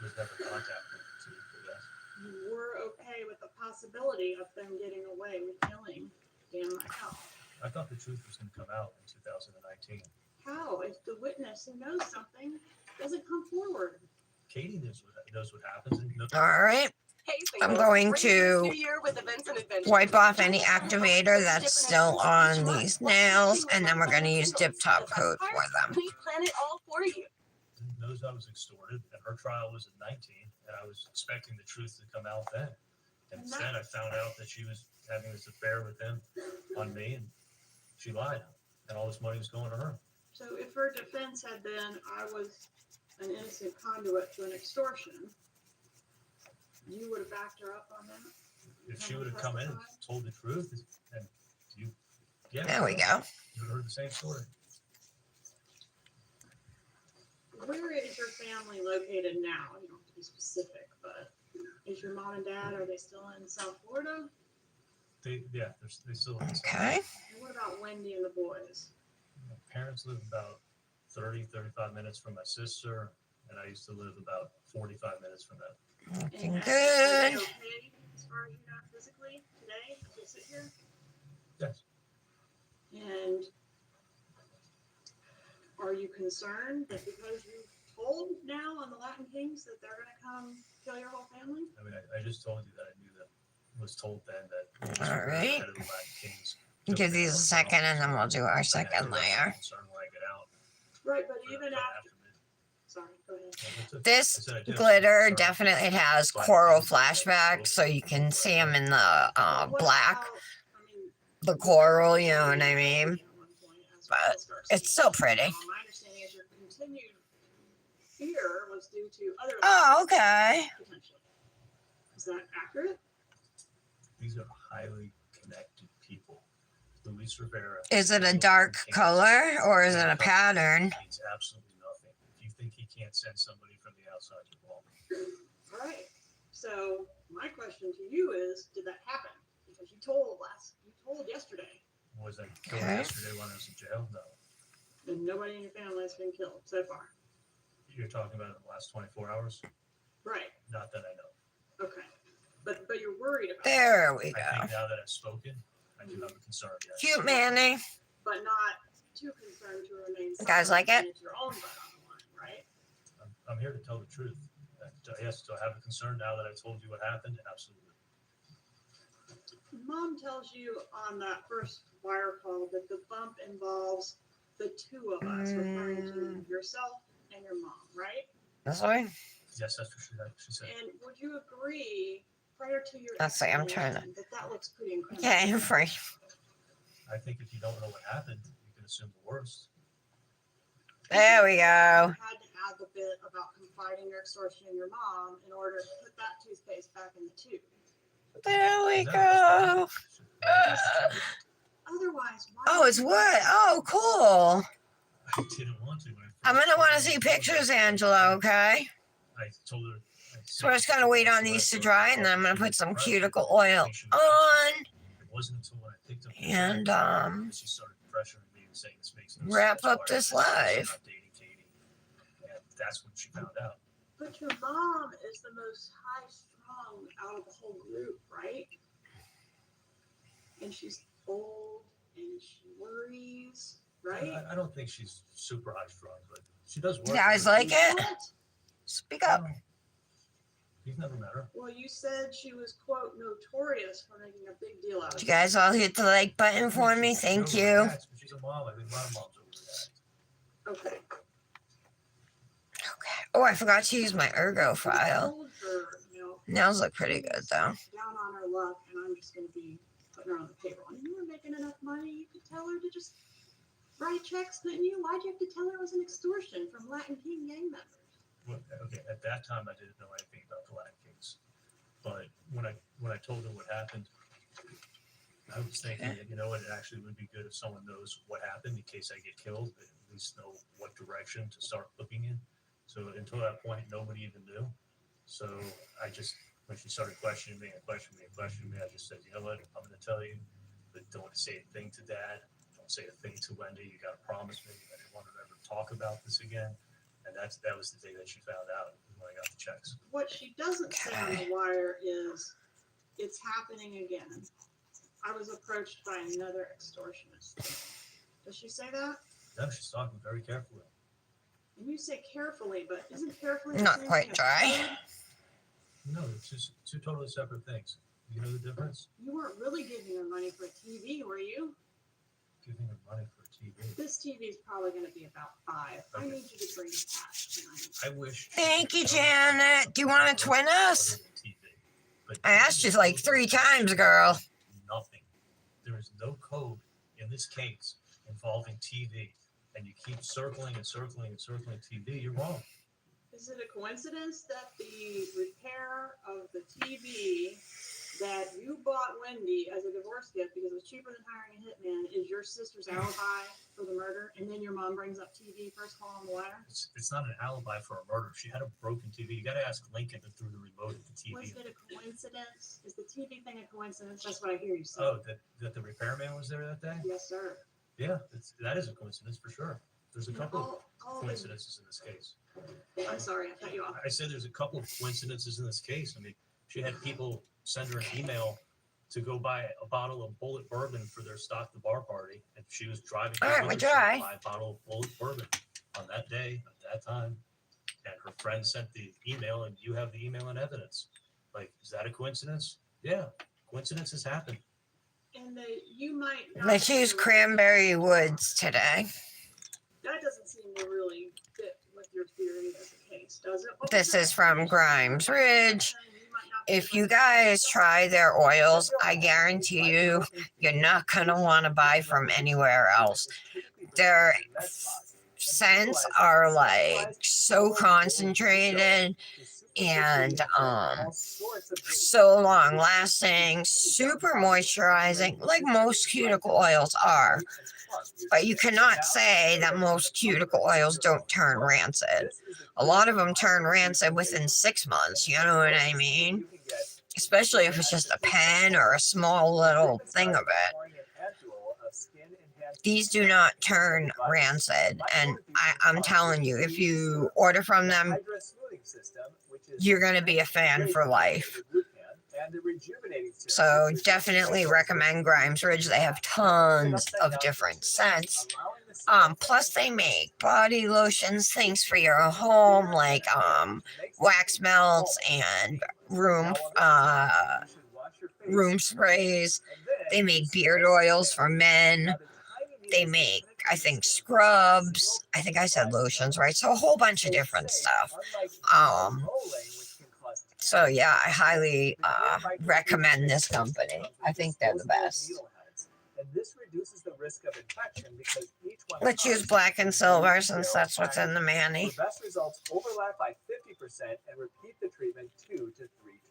Was never contacted to yes. You were okay with the possibility of them getting away with killing Dan Markel. I thought the truth was going to come out in 2019. How? If the witness who knows something doesn't come forward? Katie knows what happens. All right. I'm going to wipe off any activator that's still on these nails, and then we're going to use dip top coat for them. We plan it all for you. Knows I was extorted, and her trial was at 19, and I was expecting the truth to come out then. And instead, I found out that she was having this affair with him on me, and she lied, and all this money was going to her. So if her defense had been, I was an innocent conduit to an extortion, you would have backed her up on that? If she would have come in and told the truth, and There we go. You would have heard the same story. Where is your family located now? You don't have to be specific, but is your mom and dad, are they still in South Florida? They still live in South Okay. And what about Wendy and the boys? My parents live about 35 minutes from my sister, and I used to live about 45 minutes from them. Looking Are good. they okay as far as you know physically today as we sit here? Yes. And are you concerned that because you told now on the Latin Kings that they're going to come kill your whole family? I mean, I just told you that I knew that, was told then that. All right. Head of the Latin Kings Give these a second, and then we'll do our second layer. concerned when I get out. Right, but even after. Sorry, go ahead. This glitter definitely has coral flashbacks, so you can see them in the black, the coral, you know what I mean? But it's so pretty. My understanding is your continued fear was due to other. Oh, okay. Potentially. Is that accurate? These are highly connected people. Luis Rivera. Is it a dark color or is it a pattern? Means absolutely nothing. If you think he can't send somebody from the outside, you're wrong. All right. So my question to you is, did that happen? Because you told yesterday. Was I killed yesterday when I was in jail? No. And nobody in your family has been killed so far. You're talking about in the last 24 hours? Right. Not that I know. Okay. But you're worried about There we I go. think now that I've spoken, I do have a concern. Yes. Cute Manny. but not too concerned to remain You guys like it? silent and get your own butt on the line, right? I'm here to tell the truth. Yes, do I have a concern now that I told you what happened? Absolutely. Mom tells you on that first wire call that the bump involves the two of us, referring to yourself and your mom, right? This way? Yes, that's what she said. And would you agree, prior to your Let's see, I'm trying to. explanation, that looks pretty incredible? Yeah, you're free. I think if you don't know what happened, you can assume the worst. There we go. You had to add the bit about confiding your extortion in your mom in order to put that toothpaste back in the tube. There we go. Otherwise, why? Oh, it's what? Oh, cool. I didn't want to. I'm gonna want to see pictures, Angela. Okay. I told her. So we're just gonna wait on these to dry, and then I'm gonna put some cuticle oil on, It wasn't until when I picked up the and phone that she started pressuring me and saying this makes no wrap sense. up Why this are you live. not dating Katie? And that's when she found out. But your mom is the most high-strung out of the whole group, right? And she's old, and she worries, right? I don't think she's super high strung, but she does work. You guys like it? Speak up. You've never met her. Well, you said she was, quote, notorious for making a big deal out of You guys all hit the like button for me. Thank you. She's a mom. I think a lot of moms overreact. Okay. Oh, I forgot to use my ergo file. Told her, you know, Nails look pretty good though. down on her luck, and I'm just going to be putting her on the payroll. And you were making enough money, you could tell her to just write checks, couldn't you? Why'd you have to tell her it was an extortion from Latin King gang members? Well, okay, at that time I didn't know anything about the Latin Kings, but when I told her what happened, I was thinking that, you know what, it actually would be good if someone knows what happened in case I get killed. They at least know what direction to start looking in. So until that point, nobody even knew. So I just, when she started questioning me, I just said, you know what, I'm going to tell you, but don't say a thing to Dad. Don't say a thing to Wendy. You got to promise me. I didn't want to ever talk about this again. And that was the day that she found out when I got the checks. What she doesn't say on the wire is, it's happening again. I was approached by another extortionist. Does she say that? No, she's talking very carefully. And you say carefully, but isn't carefully Not the same quite thing as dry. No, it's just two totally separate things. You know the difference? You weren't really giving her money for TV, were you? Giving her money for TV. This TV is probably going to be about $5. I need you to bring cash tonight. I wish. Thank you, Janet. Do you want to twin us? I asked you like 3 times, girl. Nothing. There is no code in this case involving TV, and you keep circling and circling and circling TV. You're wrong. Is it a coincidence that the repair of the TV that you bought Wendy as a divorce gift because it was cheaper than hiring a hitman is your sister's alibi for the murder, and then your mom brings up TV first call on the wire? It's not an alibi for a murder. She had a broken TV. You got to ask Lincoln who threw the remote at the TV. Was it a coincidence? Is the TV thing a coincidence? That's what I hear you say. Oh, that the repairman was there that day? Yes, sir. Yeah, that is a coincidence for sure. There's a couple all of coincidences in this case. I'm sorry, I cut you off. I said there's a couple of coincidences in this case. I mean, she had people send her an email to go buy a bottle of Bullet Bourbon for their Stock the Bar party, and she was driving All right, to we're dry. buy a bottle of Bullet Bourbon on that day, at that time. And her friend sent the email, and you have the email and evidence. Like, is that a coincidence? Yeah, coincidences happen. And you might not Let's use do- Cranberry Woods today. That doesn't seem to really fit with your theory as a case, does it? What was This that? is from Grimes Ridge. If you guys try their oils, I guarantee you, you're not going to want to buy from anywhere else. Their scents are like so concentrated and so long lasting, super moisturizing, like most cuticle oils are. But you cannot say that most cuticle oils don't turn rancid. A lot of them turn rancid within 6 months, you know what I mean? Especially if it's just a pen or a small little thing of it. These do not turn rancid. And I'm telling you, if you order from them, you're going to be a fan for life. So definitely recommend Grimes Ridge. They have tons of different scents. Plus they make body lotions, things for your home, like wax melts and room room sprays. They make beard oils for men. They make, I think, scrubs. I think I said lotions, right? So a whole bunch of different stuff. So yeah, I highly recommend this company. I think they're the best. And this reduces the risk of infection because each one Let's use black and silver since that's what's in the Manny. The best results overlap by 50% and repeat the treatment 2 to 3 times.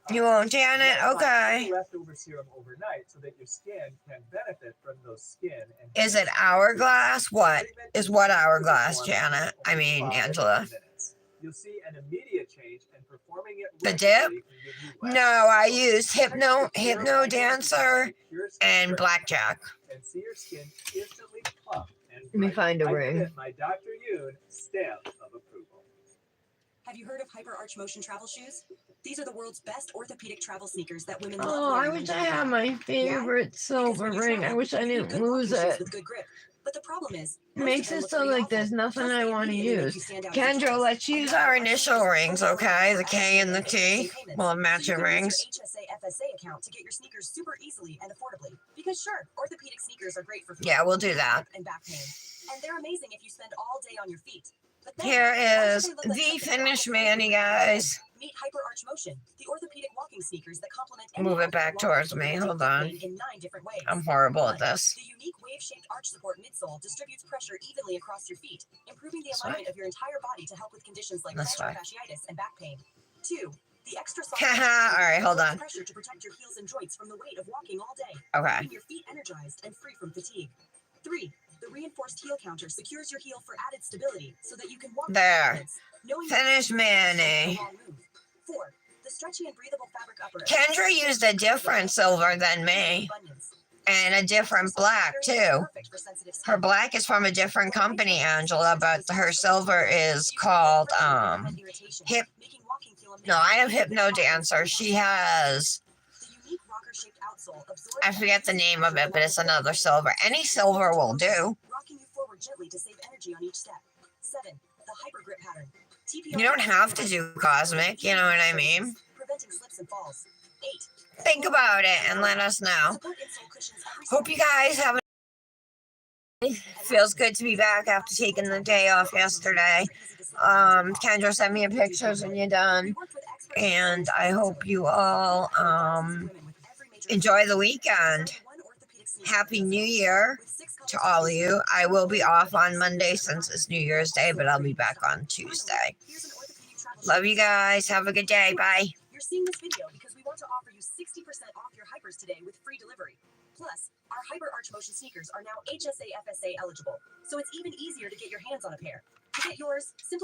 You won't, Janet? Okay. Leftover serum overnight so that your skin can benefit from those skin. Is it hourglass? What is what hourglass, Janet? I mean, Angela. You'll see an immediate change, and performing it the dip? No, I used Hypno Dancer and Blackjack. And see your skin instantly plump and Let me find a I ring. get my Dr. Yoon stamp of approval. Have you heard of Hyper Arch Motion travel shoes? These are the world's best orthopedic travel sneakers that women love. Oh, I wish I had my favorite silver ring. I wish I didn't lose it. With good grip. But the problem is, Makes it so like there's nothing I want to use. Kendra, let's use our initial rings, okay? The K and the T. We'll have matching rings. HSA FSA account to get your sneakers super easily and affordably. Because sure, orthopedic sneakers are great for Yeah, we'll do that. and back pain. And they're amazing if you spend all day on your feet. But then, Here why is should they look like the something finished else? Manny, guys. Meet Hyper Arch Motion, the orthopedic walking sneakers that complement Move it back towards me. Hold on. in 9 different ways. I'm horrible at this. The unique wave-shaped arch support midsole distributes pressure evenly across your feet, improving the alignment of your entire body to help with conditions like This plantar way. fasciitis and back pain. 2. The extra soft Haha, all right, hold on. pressure to protect your heels and joints from the weight of walking all day, Okay. keeping your feet energized and free from fatigue. 3. The reinforced heel counter secures your heel for added stability so that you can walk with There. confidence, knowing Finished Manny. 4. The stretchy and breathable fabric upper. Kendra used a different silver than me. And a different black, too. Her black is from a different company, Angela, but her silver is called, No, I have Hypno Dancer. She has, I forget the name of it, but it's another silver. Any silver will do. Rocking you forward gently to save energy on each step. 7. The hyper grip pattern. You don't have to do cosmic, you know what I mean? Preventing slips and falls. 8. Think about it and let us know. Hope you guys have a feels good to be back after taking the day off yesterday. Kendra sent me a pictures when you're done. And I hope you all enjoy the weekend. Happy New Year to all of you. I will be off on Monday since it's New Year's Day, but I'll be back on Tuesday. Love you guys. Have a good day. Bye. You're seeing this video because we want to offer you 60% off your Hypers today with free delivery. Plus, our Hyper Arch Motion sneakers are now HSA FSA eligible, so it's even easier to get your hands on a pair. To get yours, simply